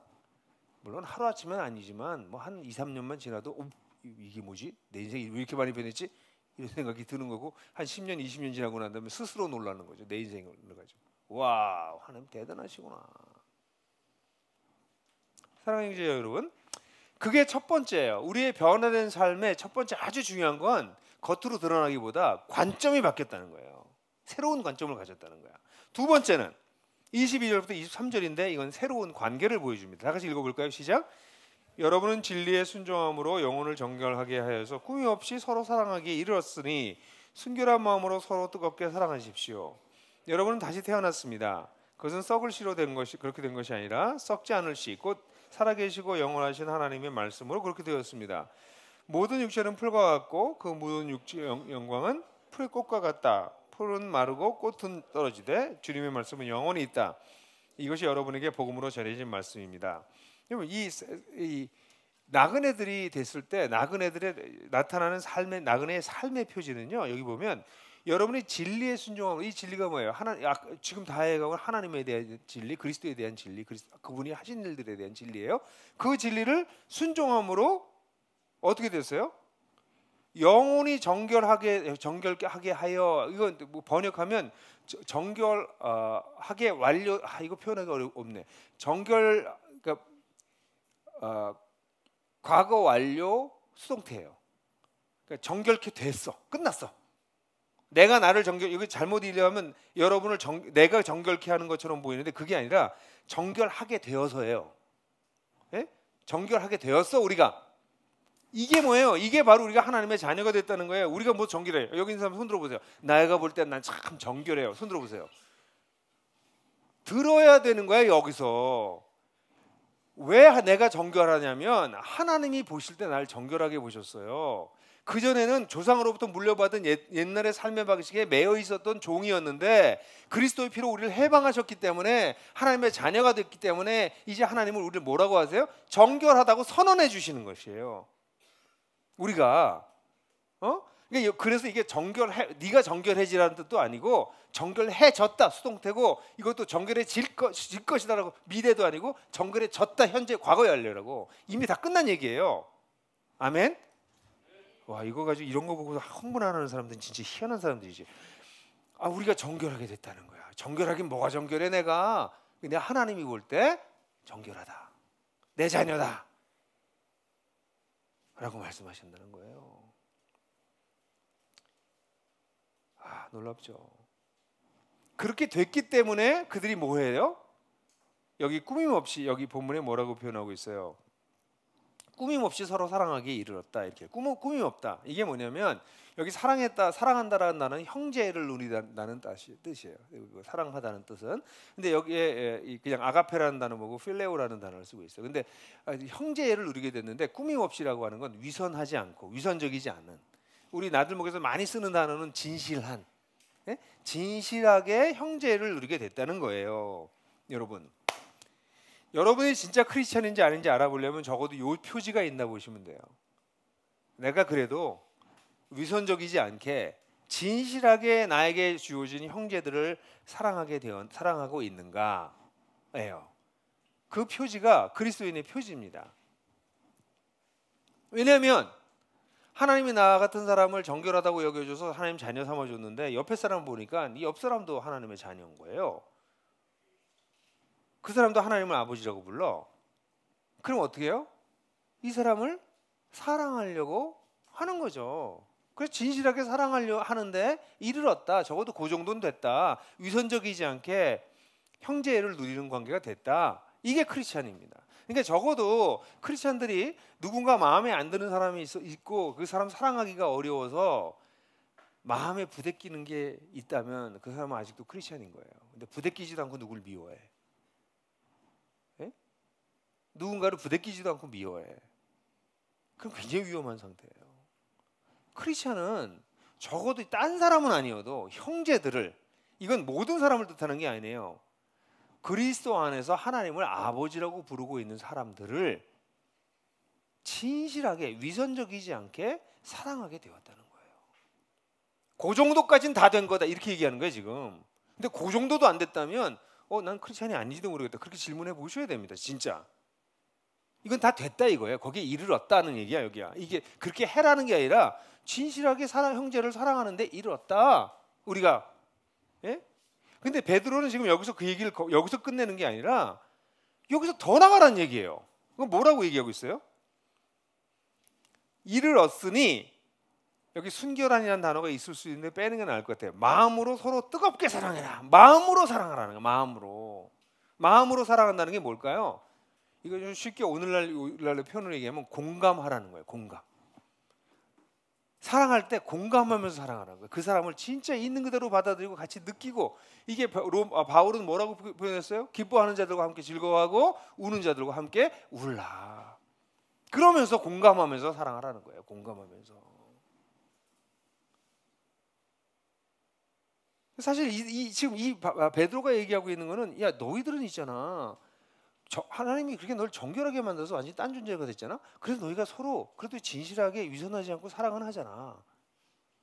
물론 하루아침은 아니지만 뭐 한 2, 3년만 지나도 이게 뭐지? 내 인생이 왜 이렇게 많이 변했지? 이런 생각이 드는 거고, 한 10년, 20년 지나고 난 다음에 스스로 놀라는 거죠. 내 인생을 가지고. 와, 하나님 대단하시구나. 사랑하는 형제 여러분, 그게 첫 번째예요. 우리의 변화된 삶의 첫 번째 아주 중요한 건 겉으로 드러나기보다 관점이 바뀌었다는 거예요. 새로운 관점을 가졌다는 거야. 두 번째는 22절부터 23절인데 이건 새로운 관계를 보여줍니다. 다 같이 읽어볼까요? 시작. 여러분은 진리에 순종함으로 영혼을 정결하게 하여서 꿈이 없이 서로 사랑하기에 이르렀으니 순결한 마음으로 서로 뜨겁게 사랑하십시오. 여러분은 다시 태어났습니다. 그것은 썩을 씨로 된 것이 그렇게 된 것이 아니라 썩지 않을 씨, 곧 살아계시고 영원하신 하나님의 말씀으로 그렇게 되었습니다. 모든 육체는 풀과 같고 그 모든 육체의 영광은 풀의 꽃과 같다. 풀은 마르고 꽃은 떨어지되 주님의 말씀은 영원히 있다. 이것이 여러분에게 복음으로 전해진 말씀입니다. 여러분, 이 나그네들이 됐을 때 나그네들의 나타나는 나그네의 삶의 표지는요, 여기 보면 여러분이 진리에 순종하고, 이 진리가 뭐예요? 지금 다 해가고 하나님에 대한 진리, 그리스도에 대한 진리, 그분이 하신 일들에 대한 진리예요. 그 진리를 순종함으로 어떻게 됐어요? 영혼이 정결하게 하여, 이건 뭐 번역하면 정결하게 완료. 이거 표현하기 어렵네. 그러니까 과거 완료 수동태예요. 그러니까 정결케 됐어, 끝났어. 내가 나를 이거 잘못 이해하면 여러분을 내가 정결케 하는 것처럼 보이는데 그게 아니라 정결하게 되어서예요. 예? 정결하게 되었어 우리가. 이게 뭐예요? 이게 바로 우리가 하나님의 자녀가 됐다는 거예요. 우리가 뭐 정결해요? 여기 있는 사람 손 들어보세요. 내가 볼 땐 난 참 정결해요. 손 들어보세요. 들어야 되는 거야. 여기서 왜 내가 정결하냐면 하나님이 보실 때 날 정결하게 보셨어요. 그전에는 조상으로부터 물려받은 옛날의 삶의 방식에 매여 있었던 종이었는데 그리스도의 피로 우리를 해방하셨기 때문에 하나님의 자녀가 됐기 때문에 이제 하나님은 우리를 뭐라고 하세요? 정결하다고 선언해 주시는 것이에요. 우리가 그래서 이게 네가 정결해지라는 뜻도 아니고 정결해졌다 수동태고, 이것도 정결해질 것이다라고 미래도 아니고 정결해졌다 현재 과거의 완료라고. 이미 다 끝난 얘기예요. 아멘. 와, 이거 가지고 이런 거 보고 흥분하는 사람들은 진짜 희한한 사람들이지. 우리가 정결하게 됐다는 거야. 정결하긴 뭐가 정결해? 내가 하나님이 볼 때 정결하다, 내 자녀다 라고 말씀하신다는 거예요. 놀랍죠. 그렇게 됐기 때문에 그들이 뭐해요? 여기 꾸밈없이, 여기 본문에 뭐라고 표현하고 있어요? 꾸밈없이 서로 사랑하기에 이르렀다. 이렇게 꾸밈없다. 이게 뭐냐면 여기 사랑한다라는 단어는 형제를 누리다는 뜻이에요. 사랑하다는 뜻은. 근데 여기에 그냥 아가페라는 단어 보고 필레오라는 단어를 쓰고 있어요. 근데 형제를 누리게 됐는데 꾸밈없이라고 하는 건 위선하지 않고 위선적이지 않은, 우리 나들목에서 많이 쓰는 단어는 진실한, 진실하게 형제를 누리게 됐다는 거예요. 여러분이 진짜 크리스찬인지 아닌지 알아보려면 적어도 이 표지가 있나 보시면 돼요. 내가 그래도 위선적이지 않게 진실하게 나에게 주어진 형제들을 사랑하고 있는가예요. 그 표지가 그리스도인의 표지입니다. 왜냐하면 하나님이 나 같은 사람을 정결하다고 여겨줘서 하나님 자녀 삼아줬는데 옆에 사람 보니까 이 옆 사람도 하나님의 자녀인 거예요. 그 사람도 하나님을 아버지라고 불러. 그럼 어떻게 해요? 이 사람을 사랑하려고 하는 거죠. 그래서 진실하게 사랑하려 하는데 이를 얻다. 적어도 그 정도는 됐다. 위선적이지 않게 형제애를 누리는 관계가 됐다. 이게 크리스찬입니다. 그러니까 적어도 크리스찬들이 누군가 마음에 안 드는 사람이 있고 그 사람 사랑하기가 어려워서 마음에 부대끼는 게 있다면 그 사람은 아직도 크리스찬인 거예요. 근데 부대끼지도 않고 누굴 미워해. 예? 누군가를 부대끼지도 않고 미워해. 그럼 굉장히 위험한 상태예요. 크리스찬은 적어도 딴 사람은 아니어도 형제들을, 이건 모든 사람을 뜻하는 게 아니에요. 그리스도 안에서 하나님을 아버지라고 부르고 있는 사람들을 진실하게 위선적이지 않게 사랑하게 되었다는 거예요. 그 정도까지는 다 된 거다 이렇게 얘기하는 거예요 지금. 근데 그 정도도 안 됐다면 난 크리스찬이 아닌지도 모르겠다 그렇게 질문해 보셔야 됩니다. 진짜 이건 다 됐다 이거예요. 거기에 이르렀다는 얘기야. 여기야 이게 그렇게 해라는 게 아니라 진실하게 형제를 사랑하는데 이르렀다 우리가. 예? 근데 베드로는 지금 여기서 그 얘기를 여기서 끝내는 게 아니라 여기서 더 나가라는 얘기예요. 그럼 뭐라고 얘기하고 있어요? 이르렀으니, 여기 순결한이라는 단어가 있을 수 있는데 빼는 게 나을 것 같아요. 마음으로 서로 뜨겁게 사랑해라. 마음으로 사랑하라는 거예요. 마음으로 사랑한다는 게 뭘까요? 이거 좀 쉽게 오늘날의 표현으로 얘기하면 공감하라는 거예요. 공감. 사랑할 때 공감하면서 사랑하라는 거예요. 그 사람을 진짜 있는 그대로 받아들이고 같이 느끼고. 이게 바울은 뭐라고 표현했어요? 기뻐하는 자들과 함께 즐거워하고 우는 자들과 함께 울라. 그러면서 공감하면서 사랑하라는 거예요. 공감하면서. 사실 지금 베드로가 얘기하고 있는 거는, 야 너희들은 있잖아, 하나님이 그렇게 널 정결하게 만들어서 완전히 딴 존재가 됐잖아. 그래서 너희가 서로 그래도 진실하게 위선하지 않고 사랑은 하잖아.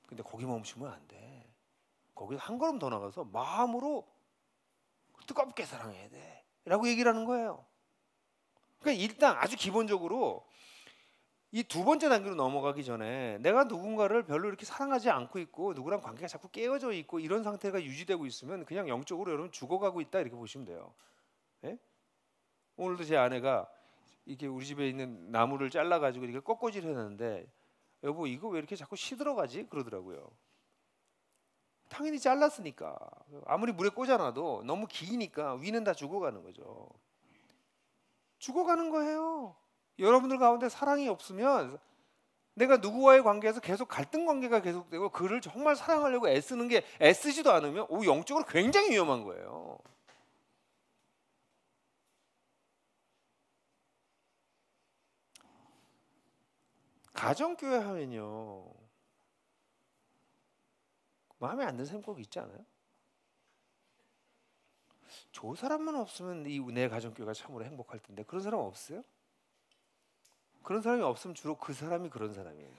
근데 거기 멈추면 안 돼. 거기서 한 걸음 더 나가서 마음으로 뜨겁게 사랑해야 돼 라고 얘기를 하는 거예요. 그러니까 일단 아주 기본적으로 이 두 번째 단계로 넘어가기 전에 내가 누군가를 별로 이렇게 사랑하지 않고 있고 누구랑 관계가 자꾸 깨어져 있고 이런 상태가 유지되고 있으면 그냥 영적으로 여러분 죽어가고 있다 이렇게 보시면 돼요. 예? 오늘도 제 아내가 이렇게 우리 집에 있는 나무를 잘라가지고 이렇게 꺾어질 해놨는데, 여보 이거 왜 이렇게 자꾸 시들어가지? 그러더라고요. 당연히 잘랐으니까. 아무리 물에 꽂아놔도 너무 기니까 위는 다 죽어가는 거죠. 죽어가는 거예요. 여러분들 가운데 사랑이 없으면 내가 누구와의 관계에서 계속 갈등 관계가 계속되고 그를 정말 사랑하려고 애쓰는 게 애쓰지도 않으면 영적으로 굉장히 위험한 거예요. 가정교회 하면요 마음에 안 드는 사람 꼭 있지 않아요? 저 사람만 없으면 내 가정교회가 참으로 행복할 텐데 그런 사람 없어요? 그런 사람이 없으면 주로 그 사람이 그런 사람이에요.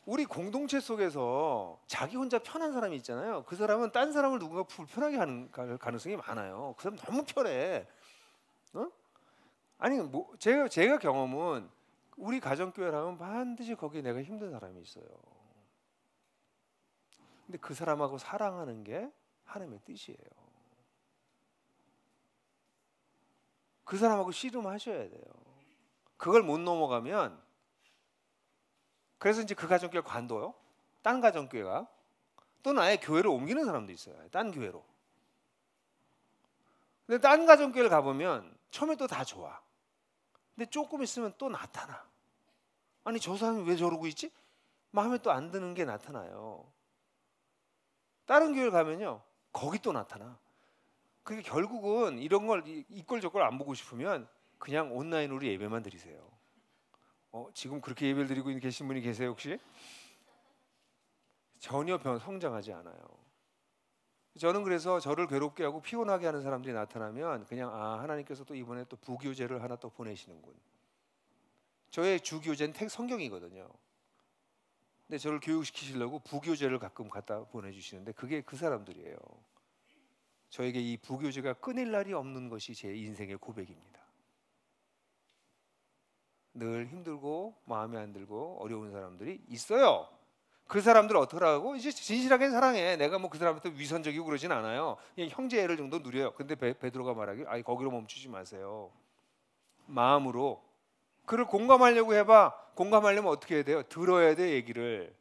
우리 공동체 속에서 자기 혼자 편한 사람이 있잖아요. 그 사람은 딴 사람을 누군가 불편하게 하는 가능성이 많아요. 그 사람 너무 편해. 아니 제가 경험은 우리 가정교회라면 반드시 거기에 내가 힘든 사람이 있어요. 근데 그 사람하고 사랑하는 게 하나님의 뜻이에요. 그 사람하고 씨름하셔야 돼요. 그걸 못 넘어가면, 그래서 이제 그 가정교회 관둬요. 딴 가정교회가, 또는 아예 교회를 옮기는 사람도 있어요. 딴 교회로. 근데 딴 가정교회를 가보면 처음에 또 다 좋아. 근데 조금 있으면 또 나타나. 아니 저 사람이 왜 저러고 있지? 마음에 또 안 드는 게 나타나요. 다른 교회를 가면요 거기 또 나타나. 그게 결국은 이런 걸 이걸 저걸 안 보고 싶으면 그냥 온라인으로 예배만 드리세요. 지금 그렇게 예배를 드리고 계신 분이 계세요 혹시? 전혀 성장하지 않아요. 저는 그래서 저를 괴롭게 하고 피곤하게 하는 사람들이 나타나면 그냥 하나님께서 또 이번에 또 부교재를 하나 또 보내시는군. 저의 주교재는 성경이거든요. 근데 저를 교육시키시려고 부교재를 가끔 갖다 보내주시는데 그게 그 사람들이에요. 저에게 이 부교재가 끊일 날이 없는 것이 제 인생의 고백입니다. 늘 힘들고 마음에 안 들고 어려운 사람들이 있어요. 그 사람들 어떡하라고? 이제 진실하게 사랑해. 내가 뭐 그 사람한테 위선적이고 그러진 않아요. 그냥 형제애를 정도 누려요. 근데 베드로가 말하기 거기로 멈추지 마세요. 마음으로 그를 공감하려고 해봐. 공감하려면 어떻게 해야 돼요? 들어야 돼, 얘기를.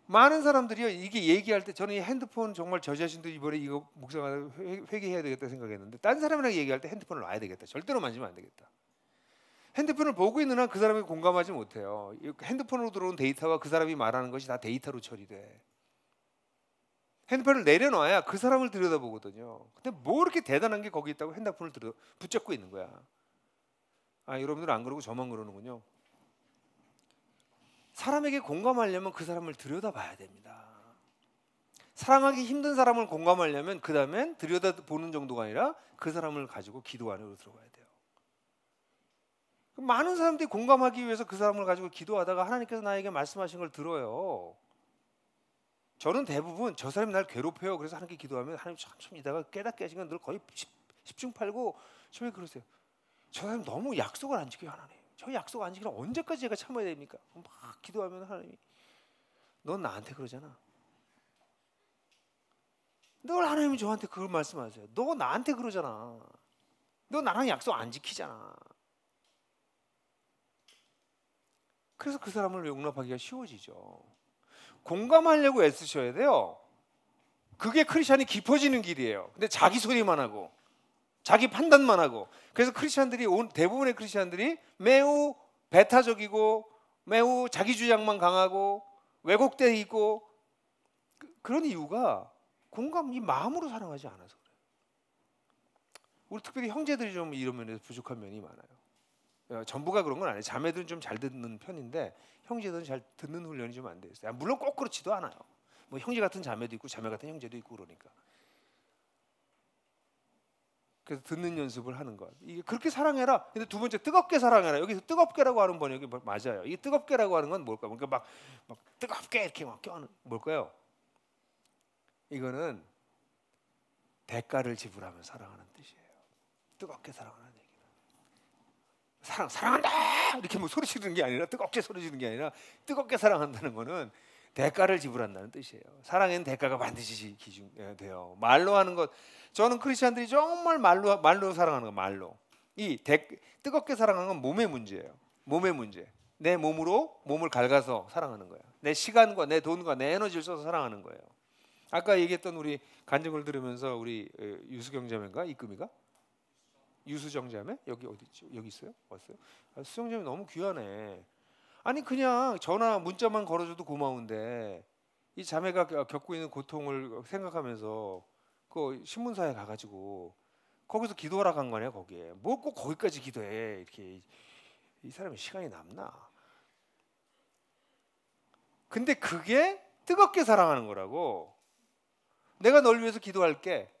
많은 사람들이요, 이게 얘기할 때 저는 이 핸드폰 정말 저 자신도 이번에 이거 묵상하다 회개해야 되겠다 생각했는데, 딴 사람이랑 얘기할 때 핸드폰을 놔야 되겠다. 절대로 만지면 안 되겠다. 핸드폰을 보고 있는 한 그 사람이 공감하지 못해요. 핸드폰으로 들어온 데이터가 그 사람이 말하는 것이 다 데이터로 처리돼. 핸드폰을 내려놔야 그 사람을 들여다보거든요. 근데 뭐 이렇게 대단한 게 거기 있다고 핸드폰을 붙잡고 있는 거야. 아, 여러분들은 안 그러고 저만 그러는군요. 사람에게 공감하려면 그 사람을 들여다봐야 됩니다. 사랑하기 힘든 사람을 공감하려면 그 다음엔 들여다보는 정도가 아니라 그 사람을 가지고 기도 안으로 들어가야 돼요. 많은 사람들이 공감하기 위해서 그 사람을 가지고 기도하다가 하나님께서 나에게 말씀하신 걸 들어요. 저는 대부분 저 사람이 날 괴롭혀요. 그래서 하나님께 기도하면 하나님 참 이다가 깨닫게 하시면 늘 거의 10중 8구 왜 그러세요? 저 사람이 너무 약속을 안 지켜요. 하나님, 저 약속 안 지키면 언제까지 제가 참아야 됩니까? 막 기도하면 하나님이 넌 나한테 그러잖아. 늘 하나님이 저한테 그걸 말씀하세요. 너 나한테 그러잖아. 너 나랑 약속 안 지키잖아. 그래서 그 사람을 용납하기가 쉬워지죠. 공감하려고 애쓰셔야 돼요. 그게 크리스찬이 깊어지는 길이에요. 근데 자기 소리만 하고 자기 판단만 하고, 그래서 크리스찬들이 대부분의 크리스찬들이 매우 배타적이고 매우 자기 주장만 강하고 왜곡되어 있고, 그런 이유가 이 마음으로 사랑하지 않아서 그래요. 우리 특별히 형제들이 좀 이런 면에서 부족한 면이 많아요. 전부가 그런 건 아니에요. 자매들은 좀 잘 듣는 편인데 형제들은 잘 듣는 훈련이 좀 안 돼 있어요. 물론 꼭 그렇지도 않아요. 뭐 형제 같은 자매도 있고 자매 같은 형제도 있고 그러니까. 그래서 듣는 연습을 하는 것. 이게 그렇게 사랑해라. 근데 두 번째, 뜨겁게 사랑해라. 여기서 뜨겁게라고 하는 번역이 맞아요. 이 뜨겁게라고 하는 건 뭘까? 그러니까 막 뜨겁게 이렇게 막 껴안는 뭘까요? 이거는 대가를 지불하면 사랑하는 뜻이에요. 뜨겁게 사랑하는 얘기는 사랑한다 이렇게 뭐 소리 지르는 게 아니라, 뜨겁게 소리 지르는 게 아니라, 뜨겁게 사랑한다는 거는 대가를 지불한다는 뜻이에요. 사랑에는 대가가 반드시 돼요. 말로 하는 것, 저는 크리스찬들이 정말 말로 사랑하는 거, 말로. 뜨겁게 사랑하는 건 몸의 문제예요. 몸의 문제. 내 몸을 갉아서 사랑하는 거예요. 내 시간과 내 돈과 내 에너지를 써서 사랑하는 거예요. 아까 얘기했던 우리 간증을 들으면서 우리 유수경 자매인가 이금이가 유수정 자매 여기 어디 있죠? 여기 있어요? 왔어요? 수정 자매 너무 귀하네. 아니 그냥 전화 문자만 걸어줘도 고마운데 이 자매가 겪고 있는 고통을 생각하면서 그 신문사에 가가지고 거기서 기도하러 간 거 아니야 거기에. 뭐 꼭 거기까지 기도해 이렇게. 이 사람이 시간이 남나? 근데 그게 뜨겁게 사랑하는 거라고. 내가 널 위해서 기도할게.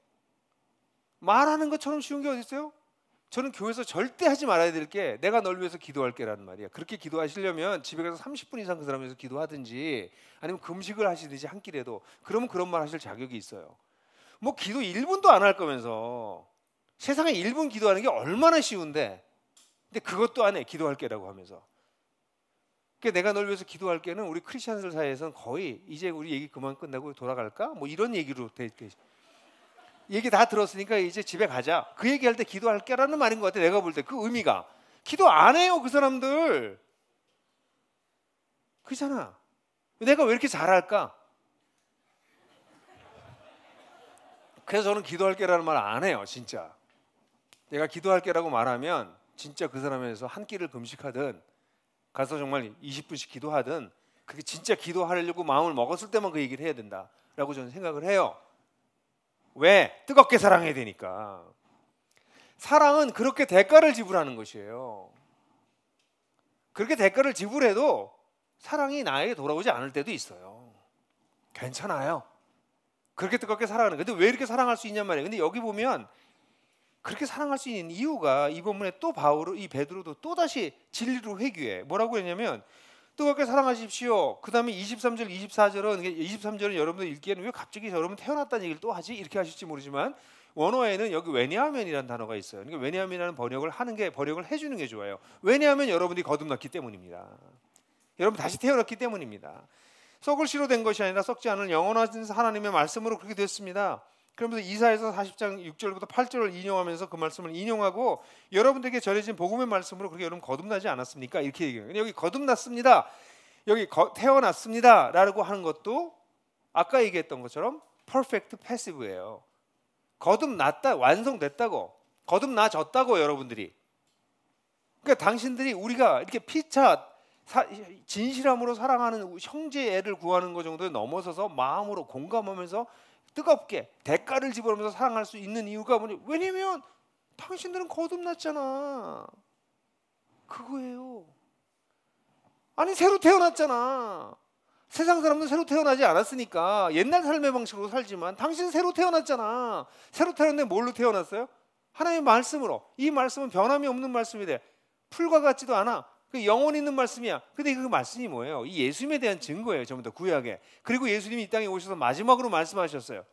말하는 것처럼 쉬운 게 어디 있어요? 저는 교회에서 절대 하지 말아야 될 게 내가 널 위해서 기도할게라는 말이야. 그렇게 기도하시려면 집에 가서 30분 이상 그 사람 위해서 기도하든지 아니면 금식을 하시든지 한 끼라도, 그러면 그런 말 하실 자격이 있어요. 뭐 기도 1분도 안 할 거면서 세상에 1분 기도하는 게 얼마나 쉬운데, 근데 그것도 안 해. 기도할게라고 하면서. 그러니까 내가 널 위해서 기도할게는 우리 크리스천들 사이에서는 거의 이제 우리 얘기 그만 끝나고 돌아갈까? 뭐 이런 얘기로 얘기 다 들었으니까 이제 집에 가자. 그 얘기할 때 기도할게라는 말인 것 같아. 내가 볼 때 그 의미가. 기도 안 해요 그 사람들. 그렇잖아. 내가 왜 이렇게 잘할까? 그래서 저는 기도할게라는 말 안 해요 진짜. 내가 기도할게라고 말하면 진짜 그 사람에서 한 끼를 금식하든 가서 정말 20분씩 기도하든, 그게 진짜 기도하려고 마음을 먹었을 때만 그 얘기를 해야 된다라고 저는 생각을 해요. 왜? 뜨겁게 사랑해야 되니까. 사랑은 그렇게 대가를 지불하는 것이에요. 그렇게 대가를 지불해도 사랑이 나에게 돌아오지 않을 때도 있어요. 괜찮아요. 그렇게 뜨겁게 사랑하는. 근데 왜 이렇게 사랑할 수 있냔 말이에요. 근데 여기 보면 그렇게 사랑할 수 있는 이유가 이 본문에 또 이 베드로도 또 다시 진리로 회귀해. 뭐라고 했냐면 뜨겁게 사랑하십시오. 그 다음에 23절, 23절은 여러분들 읽기에는 왜 갑자기 여러분 태어났다는 얘기를 또 하지? 이렇게 하실지 모르지만 원어에는 여기 왜냐하면이라는 단어가 있어요. 그러니까 왜냐하면이라는 번역을 해주는 게 좋아요. 왜냐하면 여러분들이 거듭났기 때문입니다. 여러분 다시 태어났기 때문입니다. 썩을 씨로 된 것이 아니라 썩지 않을 영원하신 하나님의 말씀으로 그렇게 됐습니다. 그러면서 이사야서 40장 6절부터 8절을 인용하면서 그 말씀을 인용하고 여러분들에게 전해진 복음의 말씀으로 그렇게 여러분 거듭나지 않았습니까? 이렇게 얘기해요. 여기 거듭났습니다. 여기 태어났습니다 라고 하는 것도 아까 얘기했던 것처럼 퍼펙트 패시브예요. 거듭났다, 완성됐다고, 거듭나졌다고 여러분들이. 그러니까 당신들이 우리가 이렇게 피차 진실함으로 사랑하는 형제 애를 구하는 것 정도에 넘어서서 마음으로 공감하면서 뜨겁게 대가를 집어넣으면서 사랑할 수 있는 이유가 뭐냐? 왜냐면 당신들은 거듭났잖아. 그거예요. 아니 새로 태어났잖아. 세상 사람들은 새로 태어나지 않았으니까 옛날 삶의 방식으로 살지만 당신은 새로 태어났잖아. 새로 태어났는데 뭘로 태어났어요? 하나님의 말씀으로. 이 말씀은 변함이 없는 말씀이 돼. 풀과 같지도 않아. 그 영혼 있는 말씀이야. 근데 그 말씀이 뭐예요? 이 예수님에 대한 증거예요. 전부 다 구약에. 그리고 예수님이 이 땅에 오셔서 마지막으로 말씀하셨어요.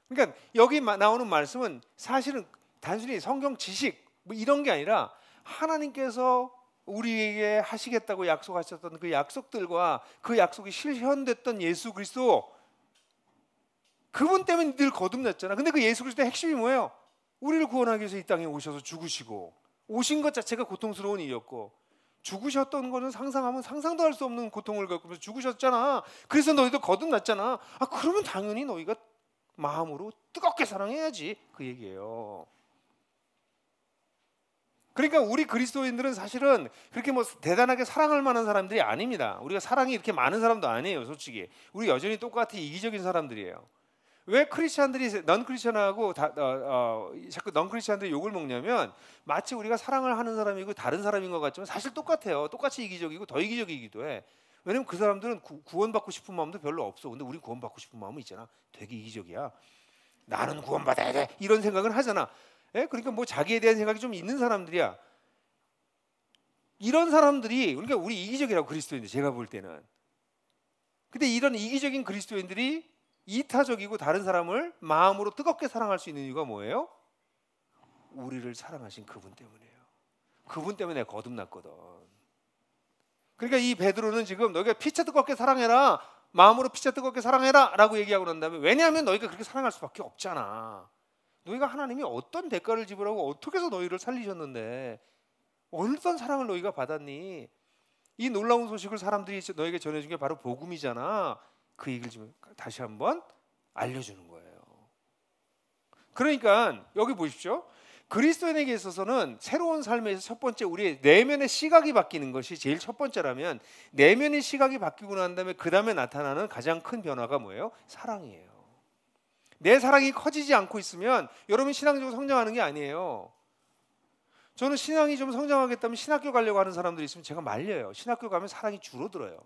그러니까 여기 나오는 말씀은 사실은 단순히 성경 지식 뭐 이런 게 아니라 하나님께서 우리에게 하시겠다고 약속하셨던 그 약속들과 그 약속이 실현됐던 예수 그리스도, 그분 때문에 늘 거듭났잖아. 근데 그 예수 그리스도의 핵심이 뭐예요? 우리를 구원하기 위해서 이 땅에 오셔서 죽으시고, 오신 것 자체가 고통스러운 일이었고, 죽으셨던 거는 상상하면 상상도 할 수 없는 고통을 겪으면서 죽으셨잖아. 그래서 너희도 거듭났잖아. 아, 그러면 당연히 너희가 마음으로 뜨겁게 사랑해야지, 그 얘기예요. 그러니까 우리 그리스도인들은 사실은 그렇게 뭐 대단하게 사랑할 만한 사람들이 아닙니다. 우리가 사랑이 이렇게 많은 사람도 아니에요, 솔직히. 우리 여전히 똑같이 이기적인 사람들이에요. 왜 크리스찬들이 넌 크리스찬하고 자꾸 넌 크리스찬들이 욕을 먹냐면 마치 우리가 사랑을 하는 사람이고 다른 사람인 것 같지만 사실 똑같아요. 똑같이 이기적이고 더 이기적이기도 해. 왜냐면 그 사람들은 구원받고 싶은 마음도 별로 없어. 근데 우리 구원받고 싶은 마음은 있잖아. 되게 이기적이야. 나는 구원받아야 돼, 이런 생각을 하잖아. 예? 그러니까 뭐 자기에 대한 생각이 좀 있는 사람들이야. 이런 사람들이, 그러니까 우리 이기적이라고 그리스도인들, 제가 볼 때는. 근데 이런 이기적인 그리스도인들이 이타적이고 다른 사람을 마음으로 뜨겁게 사랑할 수 있는 이유가 뭐예요? 우리를 사랑하신 그분 때문이에요. 그분 때문에 내가 거듭났거든. 그러니까 이 베드로는 지금 너희가 피차 뜨겁게 사랑해라, 마음으로 피차 뜨겁게 사랑해라 라고 얘기하고 난 다음에, 왜냐하면 너희가 그렇게 사랑할 수밖에 없잖아. 너희가 하나님이 어떤 대가를 지불하고 어떻게 해서 너희를 살리셨는데 어떤 사랑을 너희가 받았니? 이 놀라운 소식을 사람들이 너에게 전해준 게 바로 복음이잖아. 그 얘기를 좀 다시 한번 알려주는 거예요. 그러니까 여기 보십시오. 그리스도인에게 있어서는 새로운 삶에서 첫 번째, 우리의 내면의 시각이 바뀌는 것이 제일 첫 번째라면, 내면의 시각이 바뀌고 난 다음에 그 다음에 나타나는 가장 큰 변화가 뭐예요? 사랑이에요. 내 사랑이 커지지 않고 있으면 여러분 신앙적으로 성장하는 게 아니에요. 저는 신앙이 좀 성장하겠다면 신학교 가려고 하는 사람들이 있으면 제가 말려요. 신학교 가면 사랑이 줄어들어요.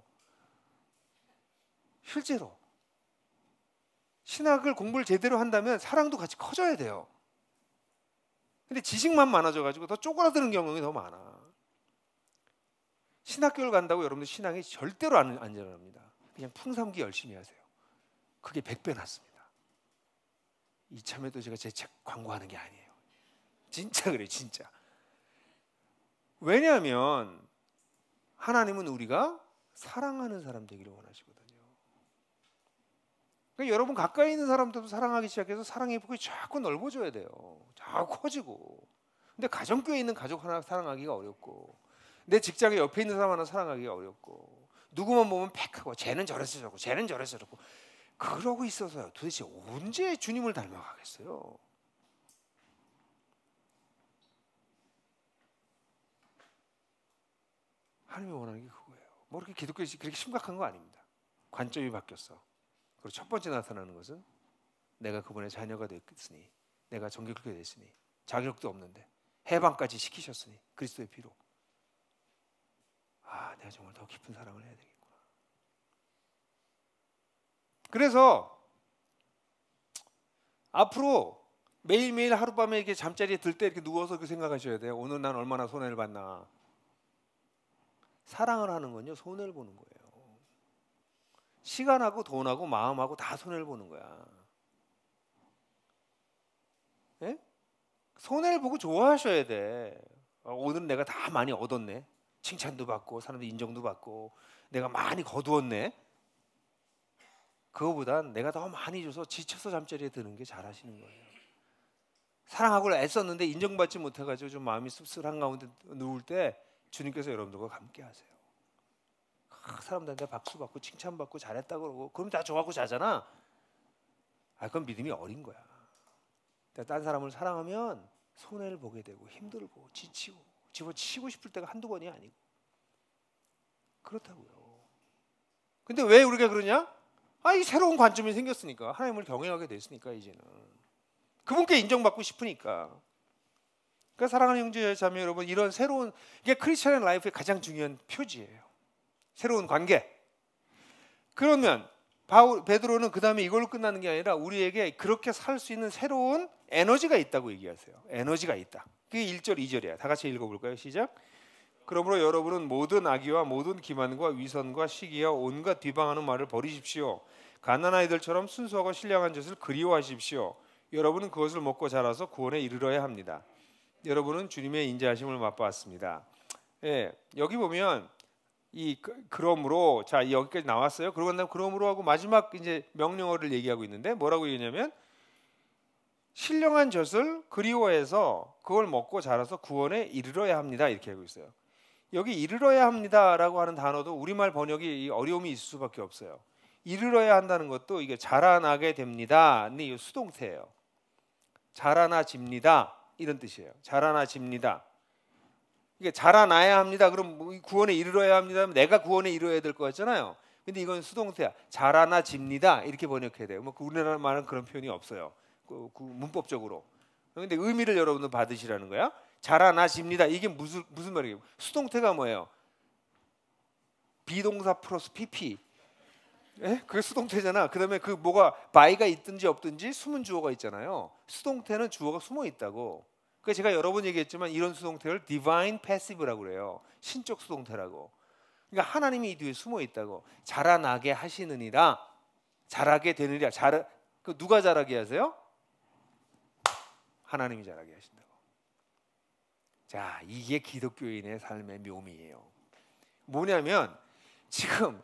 실제로 신학을 공부를 제대로 한다면 사랑도 같이 커져야 돼요. 근데 지식만 많아져가지고 더 쪼그라드는 경우가 더 많아. 신학교를 간다고 여러분들 신앙이 절대로 안 안전합니다. 그냥 풍삼기 열심히 하세요. 그게 100배 낫습니다. 이참에도 제가 제 책 광고하는 게 아니에요. 진짜 그래요, 진짜. 왜냐하면 하나님은 우리가 사랑하는 사람 되기를 원하시거든요. 그러니까 여러분 가까이 있는 사람들도 사랑하기 시작해서 사랑의 폭이 자꾸 넓어져야 돼요. 자꾸 커지고. 근데 가정교회에 있는 가족 하나 사랑하기가 어렵고, 내 직장에 옆에 있는 사람 하나 사랑하기가 어렵고, 누구만 보면 팩하고 쟤는 저래서 저렇고 쟤는 저래서 저렇고 그러고 있어서요. 도대체 언제 주님을 닮아가겠어요? 하나님이 원하는 게 그거예요. 뭐 그렇게 기독교에 그렇게 심각한 거 아닙니다. 관점이 바뀌었어. 그리고 첫 번째 나타나는 것은 내가 그분의 자녀가 됐으니, 내가 정결케 됐으니, 자격도 없는데 해방까지 시키셨으니 그리스도의 피로, 아, 내가 정말 더 깊은 사랑을 해야 되겠구나. 그래서 앞으로 매일매일 하룻밤에 이렇게 잠자리에 들 때 이렇게 누워서 그 생각하셔야 돼요. 오늘 난 얼마나 손해를 봤나. 사랑을 하는 건요, 손해를 보는 거예요. 시간하고 돈하고 마음하고 다 손해를 보는 거야. 예? 손해를 보고 좋아하셔야 돼. 오늘 내가 다 많이 얻었네. 칭찬도 받고 사람들 인정도 받고 내가 많이 거두었네. 그거보단 내가 더 많이 줘서 지쳐서 잠자리에 드는 게 잘하시는 거예요. 사랑하고 애썼는데 인정받지 못해가지고 좀 마음이 씁쓸한 가운데 누울 때 주님께서 여러분들과 함께 하세요. 사람들한테 박수 받고 칭찬받고 잘했다 그러고 그럼 다 좋아하고 자잖아. 그건 믿음이 어린 거야. 딴 사람을 사랑하면 손해를 보게 되고 힘들고 지치고 집어치고 싶을 때가 한두 번이 아니고 그렇다고요. 근데 왜 우리가 그러냐? 이 새로운 관점이 생겼으니까, 하나님을 경외하게 됐으니까, 이제는 그분께 인정받고 싶으니까. 그러니까 사랑하는 형제 자매 여러분, 이런 새로운, 이게 크리스천 라이프의 가장 중요한 표지예요. 새로운 관계. 그러면 베드로는 그 다음에 이걸로 끝나는 게 아니라 우리에게 그렇게 살 수 있는 새로운 에너지가 있다고 얘기하세요. 에너지가 있다. 그게 1절 2절이에요. 다 같이 읽어볼까요? 시작. 그러므로 여러분은 모든 악의와 모든 기만과 위선과 시기와 온갖 비방하는 말을 버리십시오. 갓난 아이들처럼 순수하고 신령한 젖을 그리워하십시오. 여러분은 그것을 먹고 자라서 구원에 이르러야 합니다. 여러분은 주님의 인자하심을 맛보았습니다. 여기 보면 그러므로, 자, 여기까지 나왔어요. 그러고 난 다음에 그러므로 하고 마지막 이제 명령어를 얘기하고 있는데 뭐라고 얘기냐면 신령한 젖을 그리워해서 그걸 먹고 자라서 구원에 이르러야 합니다. 이렇게 하고 있어요. 여기 이르러야 합니다라고 하는 단어도 우리말 번역이 어려움이 있을 수밖에 없어요. 이르러야 한다는 것도 이게 자라나게 됩니다. 근데 이 수동태예요. 자라나집니다. 이런 뜻이에요. 자라나집니다. 이게 자라나야 합니다. 그럼 구원에 이르러야 합니다. 내가 구원에 이르러야 될 것 같잖아요. 근데 이건 수동태야. 자라나집니다. 이렇게 번역해야 돼요. 우리나라 말은 그런 표현이 없어요. 그 문법적으로. 근데 의미를 여러분들 받으시라는 거야. 자라나집니다. 이게 무슨 말이에요? 수동태가 뭐예요? 비동사 플러스 PP. 그게 수동태잖아. 그다음에 그 뭐가 by가 있든지 없든지 숨은 주어가 있잖아요. 수동태는 주어가 숨어 있다고. 그러니까 제가 여러 번 얘기했지만 이런 수동태를 divine passive라고 그래요. 신적 수동태라고. 그러니까 하나님이 이 뒤에 숨어 있다고. 자라나게 하시느니라. 자라게 되느니라. 누가 자라게 하세요? 하나님이 자라게 하신다고. 자, 이게 기독교인의 삶의 묘미예요. 뭐냐면 지금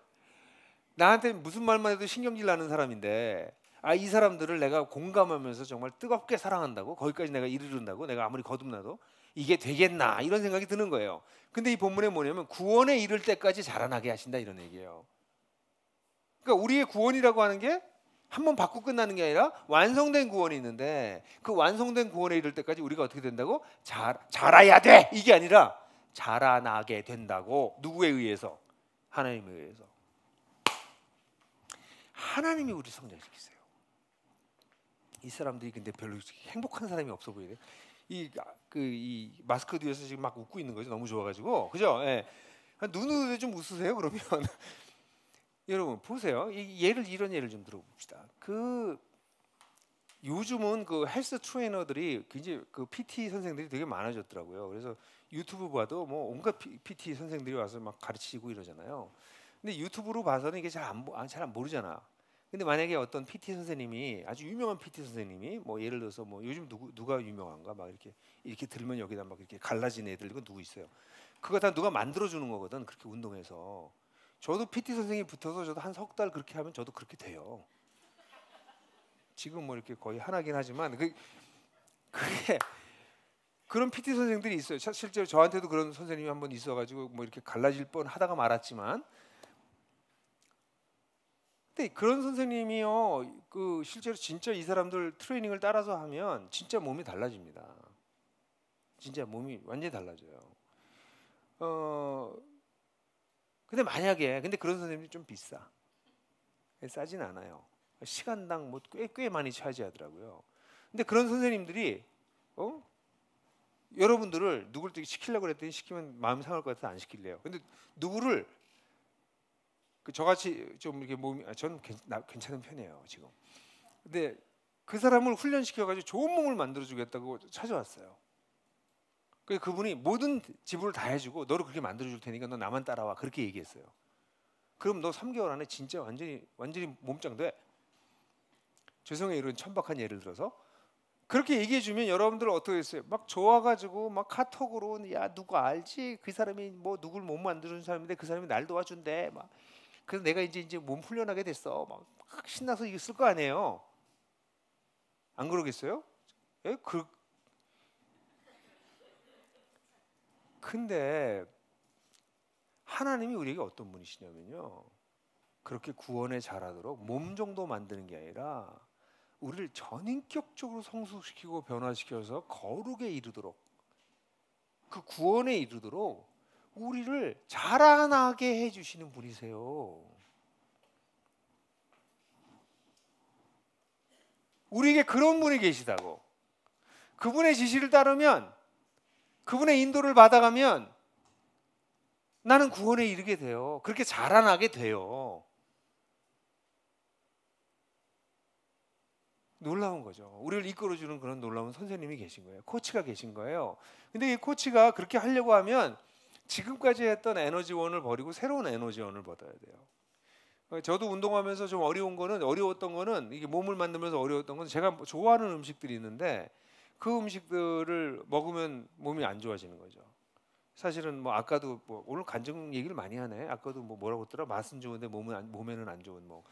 나한테 무슨 말만 해도 신경질 나는 사람인데 이 사람들을 내가 공감하면서 정말 뜨겁게 사랑한다고, 거기까지 내가 이르른다고, 내가 아무리 거듭나도 이게 되겠나 이런 생각이 드는 거예요. 근데 이 본문에 뭐냐면 구원에 이를 때까지 자라나게 하신다 이런 얘기예요. 그러니까 우리의 구원이라고 하는 게 한 번 받고 끝나는 게 아니라 완성된 구원이 있는데 그 완성된 구원에 이를 때까지 우리가 어떻게 된다고? 자라야 돼! 이게 아니라 자라나게 된다고. 누구에 의해서? 하나님에 의해서. 하나님이 우리 성장시키세요. 이 사람들이 근데 별로 행복한 사람이 없어 보이네. 이 마스크 뒤에서 지금 막 웃고 있는 거죠. 너무 좋아가지고, 그죠? 눈으로 좀 웃으세요. 그러면 여러분 보세요. 이런 예를 좀 들어봅시다. 요즘은 그 헬스 트레이너들이 굉장히 그 PT 선생들이 되게 많아졌더라고요. 그래서 유튜브 봐도 뭐 온갖 PT 선생들이 와서 막 가르치고 이러잖아요. 근데 유튜브로 봐서는 이게 잘 안 모르잖아. 근데 만약에 어떤 PT 선생님이, 아주 유명한 PT 선생님이 뭐 예를 들어서 뭐 요즘 누가 유명한가 막 이렇게 들면 여기다 막 이렇게 갈라진 애들 이거 누구 있어요? 그거 다 누가 만들어 주는 거거든. 그렇게 운동해서. 저도 PT 선생님이 붙어서 저도 한 석 달 그렇게 하면 저도 그렇게 돼요. 지금 뭐 이렇게 거의 하나긴 하지만 그게 그런 PT 선생들이 있어요. 실제로 저한테도 그런 선생님이 한 번 있어가지고 뭐 이렇게 갈라질 뻔 하다가 말았지만, 근데 그런 선생님이요, 실제로 진짜 이 사람들 트레이닝을 따라서 하면 진짜 몸이 달라집니다. 진짜 몸이 완전히 달라져요. 근데 그런 선생님이 좀 비싸. 싸진 않아요. 시간당 뭐 꽤 많이 차지하더라고요. 근데 그런 선생님들이 여러분들을 누굴 시키려고 그랬더니 시키면 마음이 상할 것 같아서 안 시킬래요. 근데 누구를 저같이 좀 이렇게 저는 괜찮은 편이에요 지금. 근데 그 사람을 훈련시켜가지고 좋은 몸을 만들어주겠다고 찾아왔어요. 그래서 그분이 모든 지불을 다 해주고 너를 그렇게 만들어줄 테니까 너 나만 따라와, 그렇게 얘기했어요. 그럼 너 3개월 안에 진짜 완전히 몸짱 돼. 죄송해요, 이런 천박한 예를 들어서. 그렇게 얘기해주면 여러분들 어떻게 했어요? 막 좋아가지고 막 카톡으로 야 누구 알지? 그 사람이 뭐 누굴 못 만들어준 사람인데 그 사람이 날 도와준대. 막 그래서 내가 이제 몸 훈련하게 됐어. 막 신나서 이거 쓸 거 아니에요. 안 그러겠어요? 예? 근데 하나님이 우리에게 어떤 분이시냐면요, 그렇게 구원에 잘하도록 몸 정도 만드는 게 아니라 우리를 전인격적으로 성숙시키고 변화시켜서 거룩에 이르도록, 그 구원에 이르도록 우리를 자라나게 해주시는 분이세요. 우리에게 그런 분이 계시다고. 그분의 지시를 따르면, 그분의 인도를 받아가면 나는 구원에 이르게 돼요. 그렇게 자라나게 돼요. 놀라운 거죠. 우리를 이끌어주는 그런 놀라운 선생님이 계신 거예요. 코치가 계신 거예요. 근데 이 코치가 그렇게 하려고 하면 지금까지 했던 에너지원을 버리고 새로운 에너지원을 받아야 돼요. 저도 운동하면서 좀 어려웠던 거는 이게 몸을 만들면서 어려웠던 건, 제가 좋아하는 음식들이 있는데 그 음식들을 먹으면 몸이 안 좋아지는 거죠. 사실은 뭐 아까도 뭐 오늘 간증 얘기를 많이 하네. 아까도 뭐 뭐라고 했더라? 맛은 좋은데 몸에는 안 좋은 뭐,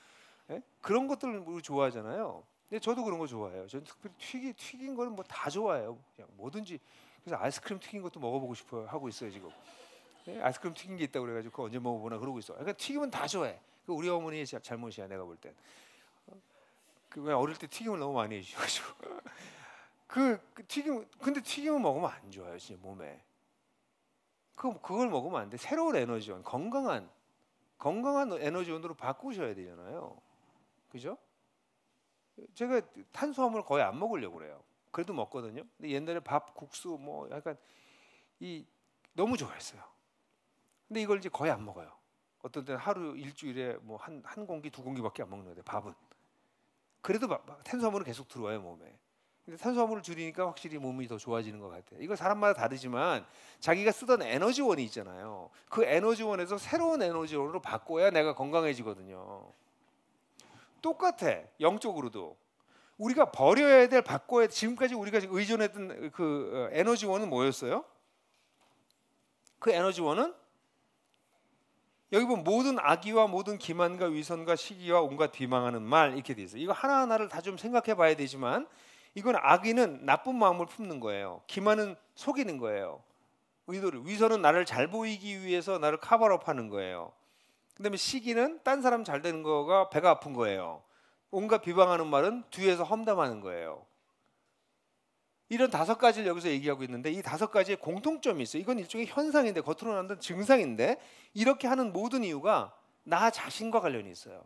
예? 그런 것들을 우리 좋아하잖아요. 근데 저도 그런 거 좋아해요. 저는 특별히 튀긴 거는 뭐 다 좋아해요. 그냥 뭐든지. 그래서 아이스크림 튀긴 것도 먹어보고 싶어 하고 있어요 지금. 예? 아이스크림 튀긴 게 있다고 그래가지고 그거 언제 먹어보나 그러고 있어. 그러니까 튀김은 다 좋아해. 그 우리 어머니의 잘못이야 내가 볼 땐. 그 어릴 때 튀김을 너무 많이 해주셔가지고. 그 튀김, 근데 튀김을 먹으면 안 좋아요 진짜 몸에. 그걸 먹으면 안 돼. 새로운 에너지원, 건강한 에너지원으로 바꾸셔야 되잖아요. 그죠? 제가 탄수화물 거의 안 먹으려고 그래요. 그래도 먹거든요. 근데 옛날에 밥, 국수 뭐 약간 너무 좋아했어요. 근데 이걸 이제 거의 안 먹어요. 어떤 때는 하루 일주일에 뭐 한 공기 두 공기밖에 안 먹는데 밥은. 그래도 탄수화물은 계속 들어와요 몸에. 근데 탄수화물을 줄이니까 확실히 몸이 더 좋아지는 것 같아요. 이거 사람마다 다르지만 자기가 쓰던 에너지원이 있잖아요. 그 에너지원에서 새로운 에너지원으로 바꿔야 내가 건강해지거든요. 똑같아. 영적으로도 우리가 버려야 될, 바꿔야 돼. 지금까지 우리가 의존했던 그 에너지원은 뭐였어요? 그 에너지원은 여기 보면 모든 악의와 모든 기만과 위선과 시기와 온갖 비방하는 말 이렇게 돼 있어요. 이거 하나하나를 다 좀 생각해 봐야 되지만, 이건 악의는 나쁜 마음을 품는 거예요. 기만은 속이는 거예요. 위선은 나를 잘 보이기 위해서 나를 커버업하는 거예요. 그다음에 시기는 딴 사람 잘 되는 거가 배가 아픈 거예요. 온갖 비방하는 말은 뒤에서 험담하는 거예요. 이런 5가지를 여기서 얘기하고 있는데 이 5가지의 공통점이 있어요. 이건 일종의 현상인데, 겉으로 나타나는 증상인데, 이렇게 하는 모든 이유가 나 자신과 관련이 있어요.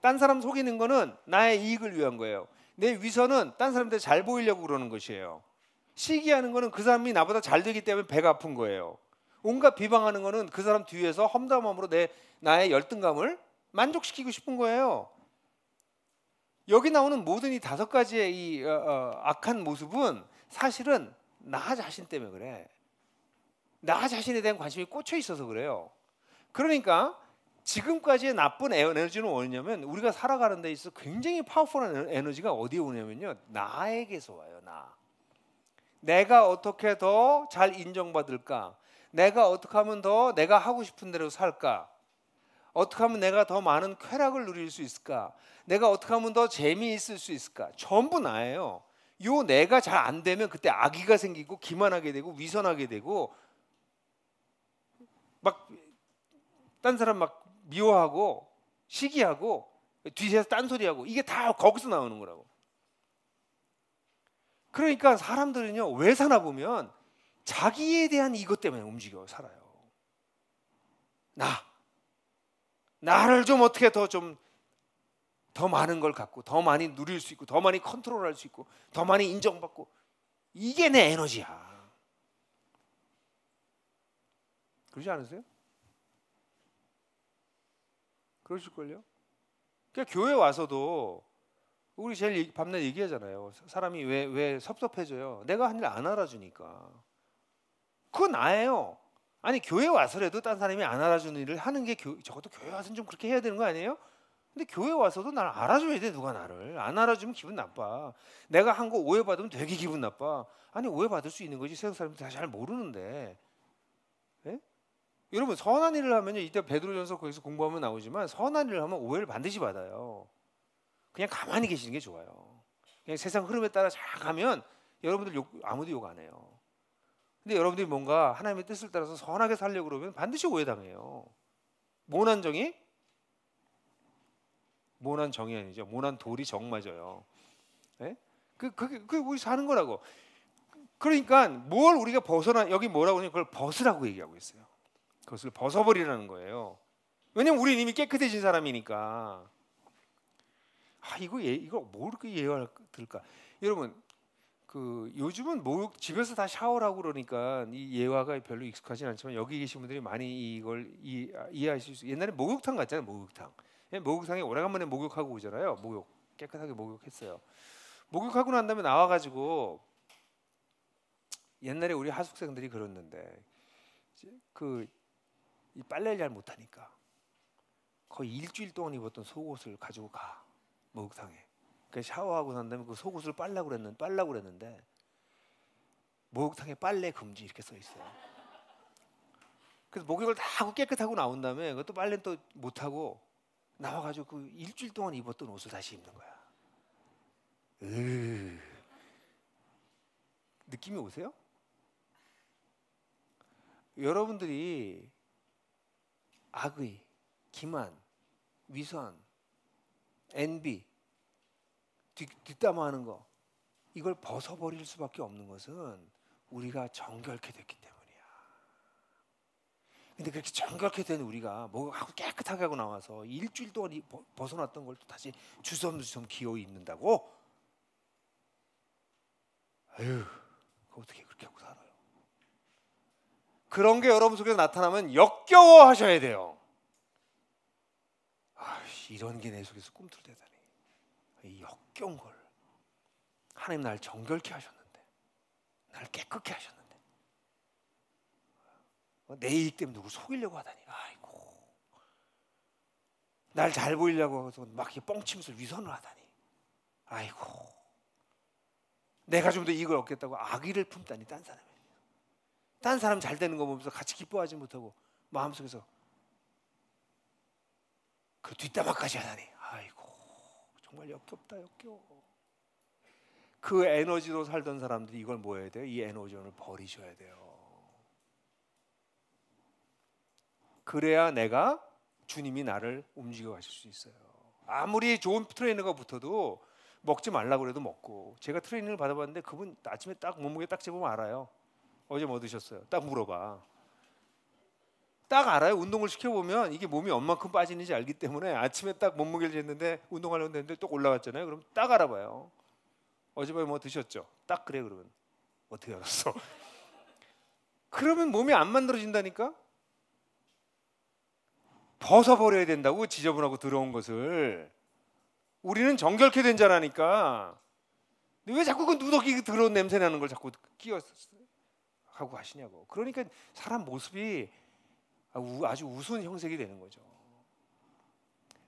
딴 사람 속이는 거는 나의 이익을 위한 거예요. 내 위선은 딴 사람한테 잘 보이려고 그러는 것이에요. 시기하는 거는 그 사람이 나보다 잘 되기 때문에 배가 아픈 거예요. 온갖 비방하는 거는 그 사람 뒤에서 험담함으로 나의 열등감을 만족시키고 싶은 거예요. 여기 나오는 모든 이 5가지의 이 악한 모습은 사실은 나 자신 때문에 그래. 나 자신에 대한 관심이 꽂혀 있어서 그래요. 그러니까 지금까지의 나쁜 에너지는 뭐냐면, 우리가 살아가는 데 있어서 굉장히 파워풀한 에너지가 어디에 오냐면요, 나에게서 와요. 내가 어떻게 더 잘 인정받을까? 내가 어떻게 하면 더 내가 하고 싶은 대로 살까? 어떻게 하면 내가 더 많은 쾌락을 누릴 수 있을까? 내가 어떻게 하면 더 재미있을 수 있을까? 전부 나예요. 요 내가 잘 안 되면 그때 악의가 생기고 기만하게 되고 위선하게 되고 막 딴 사람 막 미워하고 시기하고 뒤에서 딴소리하고, 이게 다 거기서 나오는 거라고. 그러니까 사람들은요, 왜 사나 보면 자기에 대한 이것 때문에 움직여 살아요. 나를 좀 어떻게 더 많은 걸 갖고 더 많이 누릴 수 있고 더 많이 컨트롤할 수 있고 더 많이 인정받고, 이게 내 에너지야. 그러지 않으세요? 그러실걸요? 그러니까 교회 와서도 우리 제일 밤낮 얘기하잖아요. 사람이 왜 섭섭해져요? 내가 한 일 안 알아주니까. 그건 나예요. 아니 교회 와서라도 딴 사람이 안 알아주는 일을 하는 게 적어도 교회 와서는 좀 그렇게 해야 되는 거 아니에요? 근데 교회 와서도 나를 알아줘야 돼. 누가 나를 안 알아주면 기분 나빠. 내가 한 거 오해받으면 되게 기분 나빠. 아니 오해받을 수 있는 거지. 세상 사람들 다 잘 모르는데. 예? 여러분 선한 일을 하면요, 이때 베드로전서 거기서 공부하면 나오지만 선한 일을 하면 오해를 반드시 받아요. 그냥 가만히 계시는 게 좋아요. 그냥 세상 흐름에 따라 잘 가면 여러분들 아무도 욕 안 해요. 근데 여러분들이 뭔가 하나님의 뜻을 따라서 선하게 살려고 그러면 반드시 오해당해요. 모난 정이 아니죠. 모난 돌이 정 맞아요. 예? 그게 우리 사는 거라고. 그러니까 뭘 우리가 여기 뭐라고 하냐면 그걸 벗으라고 얘기하고 있어요. 그것을 벗어버리라는 거예요. 왜냐면 우리는 이미 깨끗해진 사람이니까. 이거 뭐 이렇게 이해가 들까? 여러분, 요즘은 집에서 다 샤워를 하고 그러니까 이 예화가 별로 익숙하진 않지만 여기 계신 분들이 많이 이걸 이해하실 수. 옛날에 목욕탕 갔잖아요. 목욕탕에 오래간만에 목욕하고 오잖아요. 깨끗하게 목욕했어요. 목욕하고 난 다음에 나와가지고 옛날에 우리 하숙생들이 그랬는데 이 빨래를 잘 못하니까 거의 일주일 동안 입었던 속옷을 가지고 가 목욕탕에. 그 샤워하고 난 다음에 그 속옷을 빨라고 그랬는데 목욕탕에 빨래 금지 이렇게 써 있어요. 그래서 목욕을 다 하고 깨끗하고 나온 다음에 그것도 빨래는 또 못하고 나와가지고 그 일주일 동안 입었던 옷을 다시 입는 거야. 느낌이 오세요? 여러분들이 악의, 기만, 위선, envy, 뒷담화하는 거 이걸 벗어버릴 수밖에 없는 것은 우리가 정결케 됐기 때문이야. 근데 그렇게 정결케 된 우리가 하고 깨끗하게 하고 나와서 일주일 동안 벗어났던 걸 또 다시 주섬주섬 기어이 입는다고? 그거 어떻게 그렇게 하고 살아요? 그런 게 여러분 속에서 나타나면 역겨워하셔야 돼요. 이런 게 내 속에서 꿈틀대다니. 이 역겨운 걸. 하나님 날 정결케 하셨는데, 날 깨끗게 하셨는데, 내 이익 때문에 누구 속이려고 하다니. 아이고, 날 잘 보이려고 해서 막 뻥치면서 위선을 하다니. 아이고, 내가 좀 더 이익을 얻겠다고 악의를 품다니. 딴 사람 잘 되는 거 보면서 같이 기뻐하지 못하고 마음속에서 그 뒷담화까지 하다니. 아이고, 정말 역겹다, 역겨워. 그 에너지로 살던 사람들이 이걸 뭐 해야 돼요? 이 에너지원을 버리셔야 돼요. 그래야 주님이 나를 움직여 가실 수 있어요. 아무리 좋은 트레이너가 붙어도 먹지 말라고 그래도 먹고. 제가 트레이닝을 받아봤는데 그분 아침에 딱 몸무게 딱 재보면 알아요. 어제 뭐 드셨어요? 딱 물어봐. 딱 알아요. 운동을 시켜보면 이게 몸이 얼만큼 빠지는지 알기 때문에 아침에 딱 몸무게를 쟀는데 운동하려고 했는데 또 올라갔잖아요. 그럼 딱 알아봐요. 어젯밤에 뭐 드셨죠? 딱 그래. 그러면 어떻게 알았어? 그러면 몸이 안 만들어진다니까? 벗어버려야 된다고. 지저분하고 더러운 것을. 우리는 정결케 된 자라니까. 왜 자꾸 그 누더기 더러운 냄새 나는 걸 자꾸 하고 하시냐고. 그러니까 사람 모습이 아주 우스운 형색이 되는 거죠.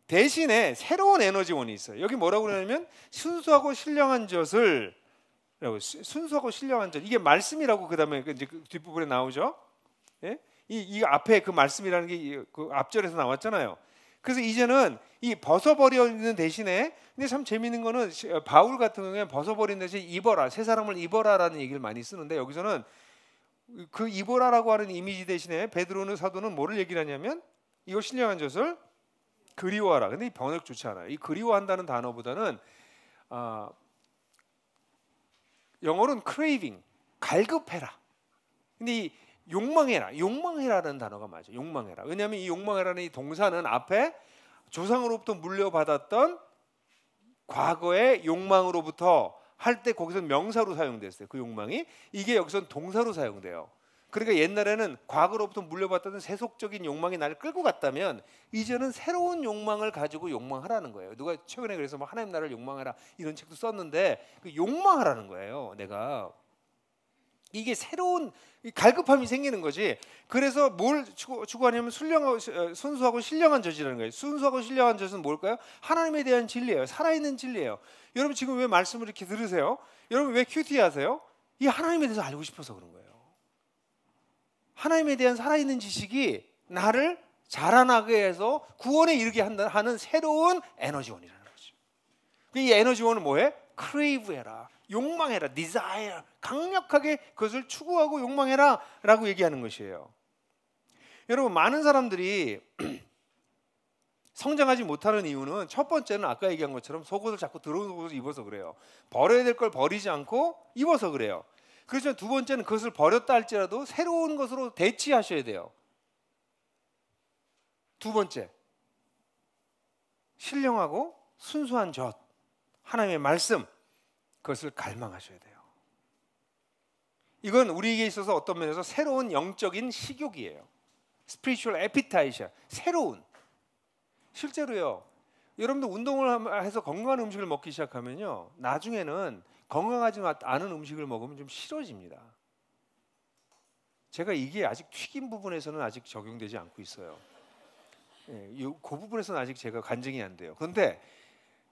대신에 새로운 에너지원이 있어요. 여기 뭐라고 그러냐면 순수하고 신령한 젖을, 순수하고 신령한 젖, 이게 말씀이라고 그다음에 이제 그 뒷부분에 나오죠. 예? 이 앞에 그 말씀이라는 게 그 앞절에서 나왔잖아요. 그래서 이제는 이 벗어버리는 대신에, 근데 참 재밌는 거는 바울 같은 경우에 벗어버리는 대신 입어라, 새 사람을 입어라라는 얘기를 많이 쓰는데 여기서는 그 입어라라고 하는 이미지 대신에 베드로는 사도는 뭐를 얘기를 하냐면 이거 신령한 젖을 그리워하라. 근데 이 번역 좋지 않아요. 이 그리워한다는 단어보다는 영어로는 craving, 갈급해라. 근데 이 욕망해라는 단어가 맞아요. 욕망해라. 왜냐하면 이 욕망해라는 이 동사는 앞에 조상으로부터 물려받았던 과거의 욕망으로부터 할 때 거기서 명사로 사용됐어요. 그 욕망이. 이게 여기서는 동사로 사용돼요. 그러니까 옛날에는 과거로부터 물려받았던 세속적인 욕망이 나를 끌고 갔다면 이제는 새로운 욕망을 가지고 욕망하라는 거예요. 누가 최근에 그래서 뭐 하나님 나라를 욕망하라 이런 책도 썼는데 그 욕망하라는 거예요. 내가 이게 새로운 갈급함이 생기는 거지. 그래서 뭘 추구하냐면 순수하고 신령한 젖이라는 거예요. 순수하고 신령한 젖은 뭘까요? 하나님에 대한 진리예요. 살아있는 진리예요. 여러분 지금 왜 말씀을 이렇게 들으세요? 여러분 왜 큐티 하세요? 이 하나님에 대해서 알고 싶어서 그런 거예요. 하나님에 대한 살아있는 지식이 나를 자라나게 해서 구원에 이르게 하는 새로운 에너지원이라는 거죠. 이 에너지원은 뭐해? 크레이브해라, 욕망해라, desire, 강력하게 그것을 추구하고 욕망해라 라고 얘기하는 것이에요. 여러분, 많은 사람들이 성장하지 못하는 이유는 첫 번째는 아까 얘기한 것처럼 속옷을 자꾸 더러운 속옷을 입어서 그래요. 버려야 될 걸 버리지 않고 입어서 그래요. 그렇지만 두 번째는 그것을 버렸다 할지라도 새로운 것으로 대치하셔야 돼요. 두 번째, 신령하고 순수한 젖, 하나님의 말씀, 그것을 갈망하셔야 돼요. 이건 우리에게 있어서 어떤 면에서 새로운 영적인 식욕이에요. spiritual appetite, 새로운. 실제로요, 여러분들 운동을 해서 건강한 음식을 먹기 시작하면요, 나중에는 건강하지 않은 음식을 먹으면 좀 싫어집니다. 제가 이게 아직 튀긴 부분에서는 아직 적용되지 않고 있어요. 그 부분에서는 아직 제가 간증이 안 돼요. 그런데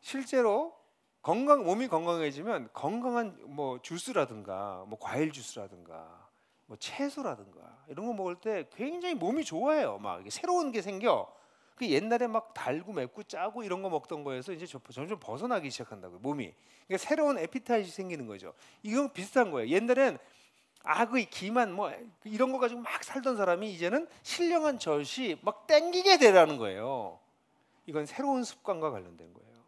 실제로 몸이 건강해지면 건강한 뭐 주스라든가 뭐 과일 주스라든가 뭐 채소라든가 이런 거 먹을 때 굉장히 몸이 좋아해요. 막 이게 새로운 게 생겨. 그 옛날에 막 달고 맵고 짜고 이런 거 먹던 거에서 이제 점점 벗어나기 시작한다고요, 몸이. 그러니까 새로운 에피타이트가 생기는 거죠. 이건 비슷한 거예요. 옛날엔 그 기만 뭐 이런 거 가지고 막 살던 사람이 이제는 신령한 젖이 막 땡기게 되라는 거예요. 이건 새로운 습관과 관련된 거예요.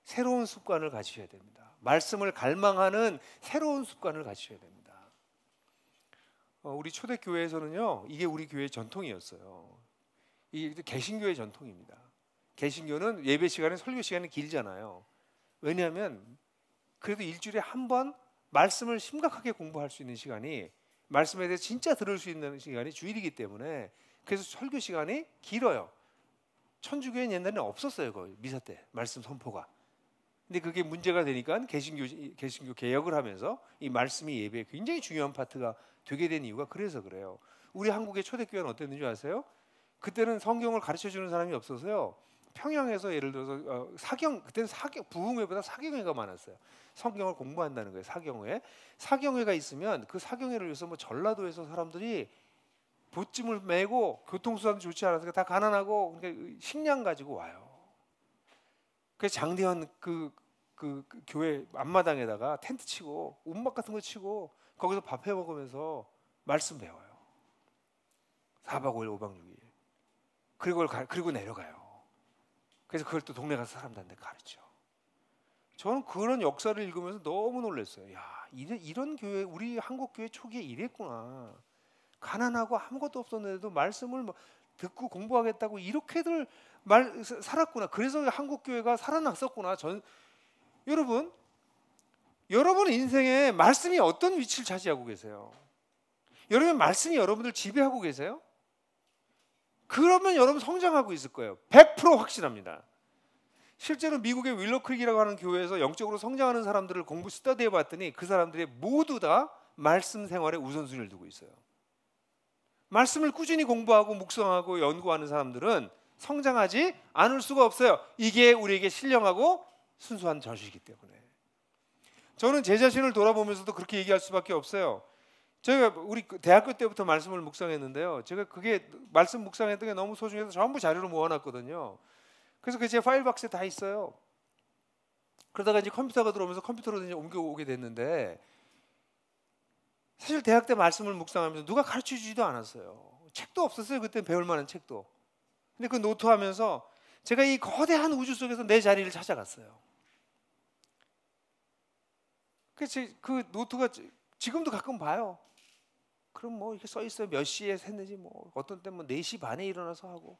새로운 습관을 가지셔야 됩니다. 말씀을 갈망하는 새로운 습관을 가지셔야 됩니다. 우리 초대교회에서는요, 이게 우리 교회의 전통이었어요. 이 개신교의 전통입니다. 개신교는 예배 시간에 설교 시간이 길잖아요. 왜냐하면 그래도 일주일에 한 번 말씀을 심각하게 공부할 수 있는 시간이, 말씀에 대해 진짜 들을 수 있는 시간이 주일이기 때문에, 그래서 설교 시간이 길어요. 천주교회는 옛날에는 없었어요, 거의 미사 때 말씀 선포가. 근데 그게 문제가 되니까 개신교 개혁을 하면서 이 말씀이 예배에 굉장히 중요한 파트가 되게 된 이유가 그래서 그래요. 우리 한국의 초대교회는 어땠는지 아세요? 그때는 성경을 가르쳐 주는 사람이 없어서요, 평양에서 예를 들어서 그때는 부흥회보다 사경회가 많았어요. 성경을 공부한다는 거예요. 사경회가 있으면 그 사경회를 위해서 뭐 전라도에서 사람들이 보찜을 메고, 교통수단도 좋지 않아서 다 가난하고, 그러니까 식량 가지고 와요. 그래서 장대현 그 교회 앞마당에다가 텐트 치고 움막 같은 거 치고 거기서 밥 해 먹으면서 말씀 배워요. 4박 5일 5박 6일. 그리고 내려가요. 그래서 그걸 또 동네 가서 사람들한테 가르쳐. 저는 그런 역사를 읽으면서 너무 놀랐어요. 야, 이런 교회, 우리 한국 교회 초기에 이랬구나. 가난하고 아무것도 없었는데도 말씀을 듣고 공부하겠다고 이렇게들 살았구나. 그래서 한국 교회가 살아났었구나. 여러분 인생에 말씀이 어떤 위치를 차지하고 계세요? 여러분, 말씀이 여러분들 지배하고 계세요? 그러면 여러분 성장하고 있을 거예요. 100% 확실합니다. 실제로 미국의 윌로크릭이라고 하는 교회에서 영적으로 성장하는 사람들을 스터디해 봤더니 그 사람들이 모두 다 말씀 생활에 우선순위를 두고 있어요. 말씀을 꾸준히 공부하고 묵상하고 연구하는 사람들은 성장하지 않을 수가 없어요. 이게 우리에게 신령하고 순수한 젖이기 때문에. 저는 제 자신을 돌아보면서도 그렇게 얘기할 수밖에 없어요. 제가 우리 대학교 때부터 말씀을 묵상했는데요, 제가 그게 말씀 묵상했던 게 너무 소중해서 전부 자료로 모아놨거든요. 그래서 그게 제 파일 박스에 다 있어요. 그러다가 이제 컴퓨터가 들어오면서 컴퓨터로 이제 옮겨오게 됐는데, 사실 대학 때 말씀을 묵상하면서 누가 가르쳐주지도 않았어요. 책도 없었어요. 그때 배울 만한 책도. 근데 그 노트하면서 제가 이 거대한 우주 속에서 내 자리를 찾아갔어요. 그래서 그 노트가 지금도 가끔 봐요. 그럼 뭐 이렇게 써 있어요. 몇 시에 했는지, 뭐 어떤 때 뭐 4시 반에 일어나서 하고.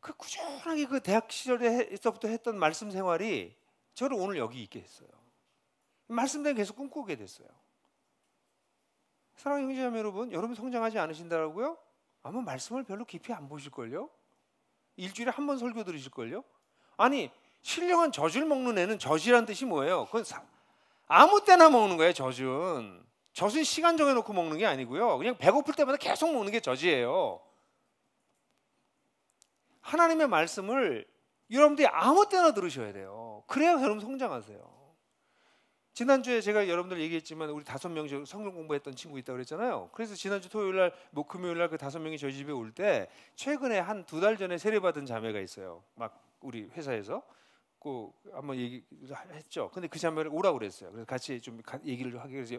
그 꾸준하게 그 대학 시절에서부터 했던 말씀 생활이 저를 오늘 여기 있게 했어요. 말씀대로 계속 꿈꾸게 됐어요. 사랑하는 형제자매 여러분 성장하지 않으신다고요? 아마 말씀을 별로 깊이 안 보실걸요? 일주일에 한 번 설교 들으실걸요? 아니, 신령한 젖을 먹는 애는, 젖이란 뜻이 뭐예요? 그건 아무 때나 먹는 거예요. 젖은 시간 정해놓고 먹는 게 아니고요, 그냥 배고플 때마다 계속 먹는 게 젖이에요. 하나님의 말씀을 여러분들이 아무 때나 들으셔야 돼요. 그래야 여러분 성장하세요. 지난주에 제가 여러분들 얘기했지만 우리 5명 성경 공부했던 친구 있다고 그랬잖아요. 그래서 지난주 토요일날 금요일날 그 5명이 저희 집에 올 때 최근에 한 2달 전에 세례받은 자매가 있어요. 막 우리 회사에서 그 한번 얘기했죠. 근데 그 자매를 오라고 그랬어요. 그래서 같이 좀 얘기를 하기 위해서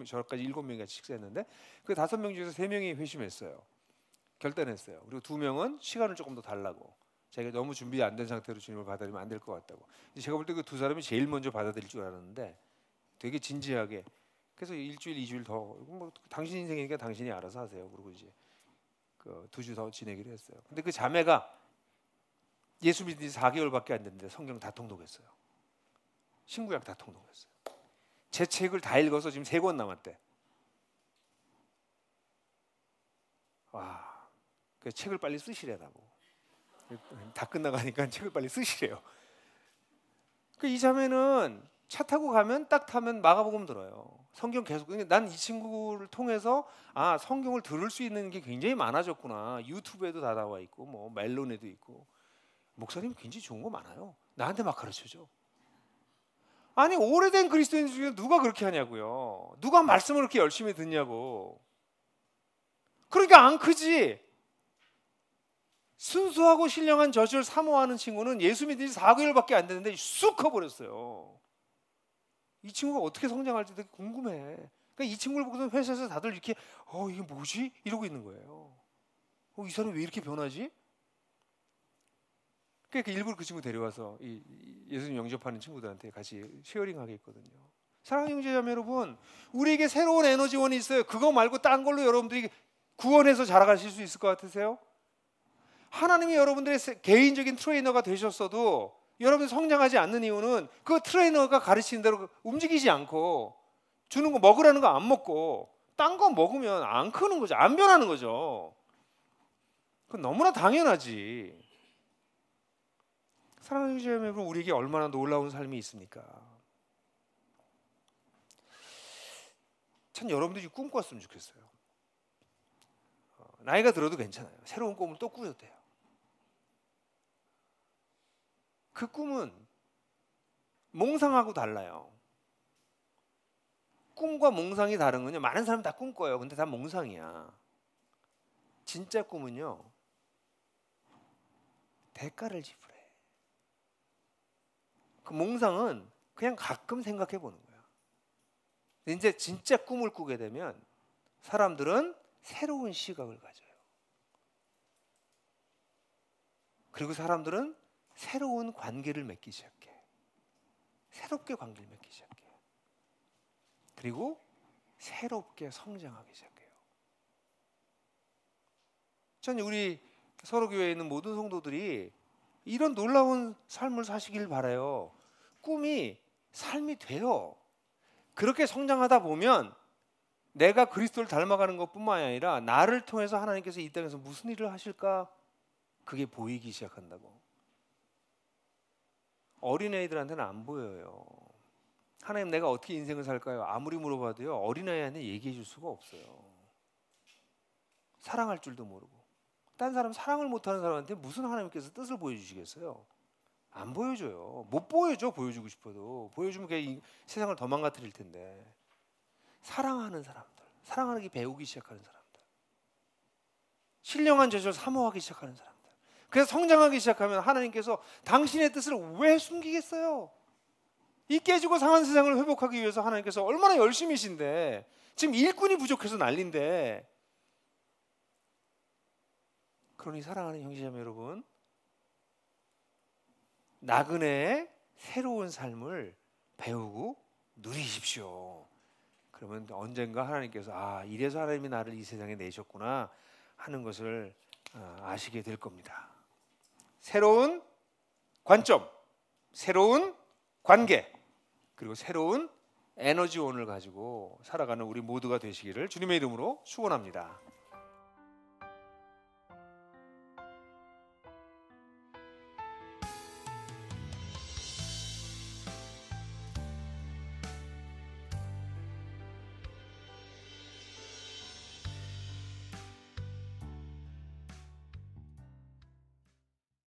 저까지 7명이 같이 식사했는데 그 5명 중에서 3명이 회심했어요. 결단했어요. 그리고 2명은 시간을 조금 더 달라고. 자기가 너무 준비 안 된 상태로 주님을 받아들이면 안 될 것 같다고. 제가 볼 때 그 2사람이 제일 먼저 받아들일 줄 알았는데 되게 진지하게. 그래서 1주일, 2주일 더 뭐 당신 인생이니까 당신이 알아서 하세요. 그리고 이제 그 2주 더 지내기로 했어요. 근데 그 자매가 예수 믿은 지 4개월밖에 안 됐는데 성경 다 통독했어요. 신구약 다 통독했어요. 제 책을 다 읽어서 지금 3권 남았대. 와, 그 책을 빨리 쓰시래라고. 다 끝나가니까 책을 빨리 쓰시래요. 이 자매는 차 타고 가면 딱 타면 마가복음 들어요. 성경 계속. 난 이 친구를 통해서 성경을 들을 수 있는 게 굉장히 많아졌구나. 유튜브에도 다 나와 있고 뭐 멜론에도 있고. 목사님 굉장히 좋은 거 많아요. 나한테 막 가르쳐줘. 아니 오래된 그리스도인 중에 누가 그렇게 하냐고요. 누가 말씀을 그렇게 열심히 듣냐고. 그러니까 안 크지. 순수하고 신령한 저주를 사모하는 친구는 예수 믿은 지 4개월밖에 안 됐는데 쑥 커버렸어요. 이 친구가 어떻게 성장할지 되게 궁금해. 그러니까 이 친구를 보고서 회사에서 다들 이렇게 이게 뭐지? 이러고 있는 거예요. 이 사람이 왜 이렇게 변하지? 그러니까 일부러 그 친구 데려와서 이 예수님 영접하는 친구들한테 같이 쉐어링하게 했거든요. 사랑하는 형제자매 여러분, 우리에게 새로운 에너지원이 있어요. 그거 말고 딴 걸로 여러분들이 구원해서 자라가실 수 있을 것 같으세요? 하나님이 여러분들의 개인적인 트레이너가 되셨어도 여러분이 성장하지 않는 이유는 그 트레이너가 가르치는 대로 움직이지 않고 주는 거 먹으라는 거 안 먹고 딴 거 먹으면 안 크는 거죠. 안 변하는 거죠. 그건 너무나 당연하지. 사랑하는 형제 여러분, 우리에게 얼마나 놀라운 삶이 있습니까? 참 여러분들이 꿈꿨으면 좋겠어요. 나이가 들어도 괜찮아요. 새로운 꿈을 또 꾸려도 돼요. 그 꿈은 몽상하고 달라요. 꿈과 몽상이 다른 건요, 많은 사람이 다 꿈꿔요. 근데 다 몽상이야. 진짜 꿈은요, 대가를 지불해. 그 몽상은 그냥 가끔 생각해 보는 거야. 근데 이제 진짜 꿈을 꾸게 되면 사람들은 새로운 시각을 가져요. 그리고 사람들은 새로운 관계를 맺기 시작해. 새롭게 관계를 맺기 시작해. 그리고 새롭게 성장하기 시작해요. 저는 우리 서로교회에 있는 모든 성도들이 이런 놀라운 삶을 사시길 바라요. 꿈이 삶이 돼요. 그렇게 성장하다 보면 내가 그리스도를 닮아가는 것뿐만 아니라 나를 통해서 하나님께서 이 땅에서 무슨 일을 하실까? 그게 보이기 시작한다고. 어린아이들한테는 안 보여요. 하나님 내가 어떻게 인생을 살까요? 아무리 물어봐도요, 어린아이한테 얘기해 줄 수가 없어요. 사랑할 줄도 모르고. 딴 사람 사랑을 못하는 사람한테 무슨 하나님께서 뜻을 보여주시겠어요? 안 보여줘요. 못 보여줘. 보여주고 싶어도. 보여주면 그게 세상을 더 망가뜨릴 텐데. 사랑하는 사람들, 사랑하기 배우기 시작하는 사람들, 신령한 저주를 사모하기 시작하는 사람들. 그래서 성장하기 시작하면 하나님께서 당신의 뜻을 왜 숨기겠어요? 이 깨지고 상한 세상을 회복하기 위해서 하나님께서 얼마나 열심히신데, 지금 일꾼이 부족해서 난린데. 그러니 사랑하는 형제자매 여러분, 나그네의 새로운 삶을 배우고 누리십시오. 그러면 언젠가 하나님께서 이래서 하나님이 나를 이 세상에 내셨구나 하는 것을 아시게 될 겁니다. 새로운 관점, 새로운 관계, 그리고 새로운 에너지원을 가지고 살아가는 우리 모두가 되시기를 주님의 이름으로 축원합니다.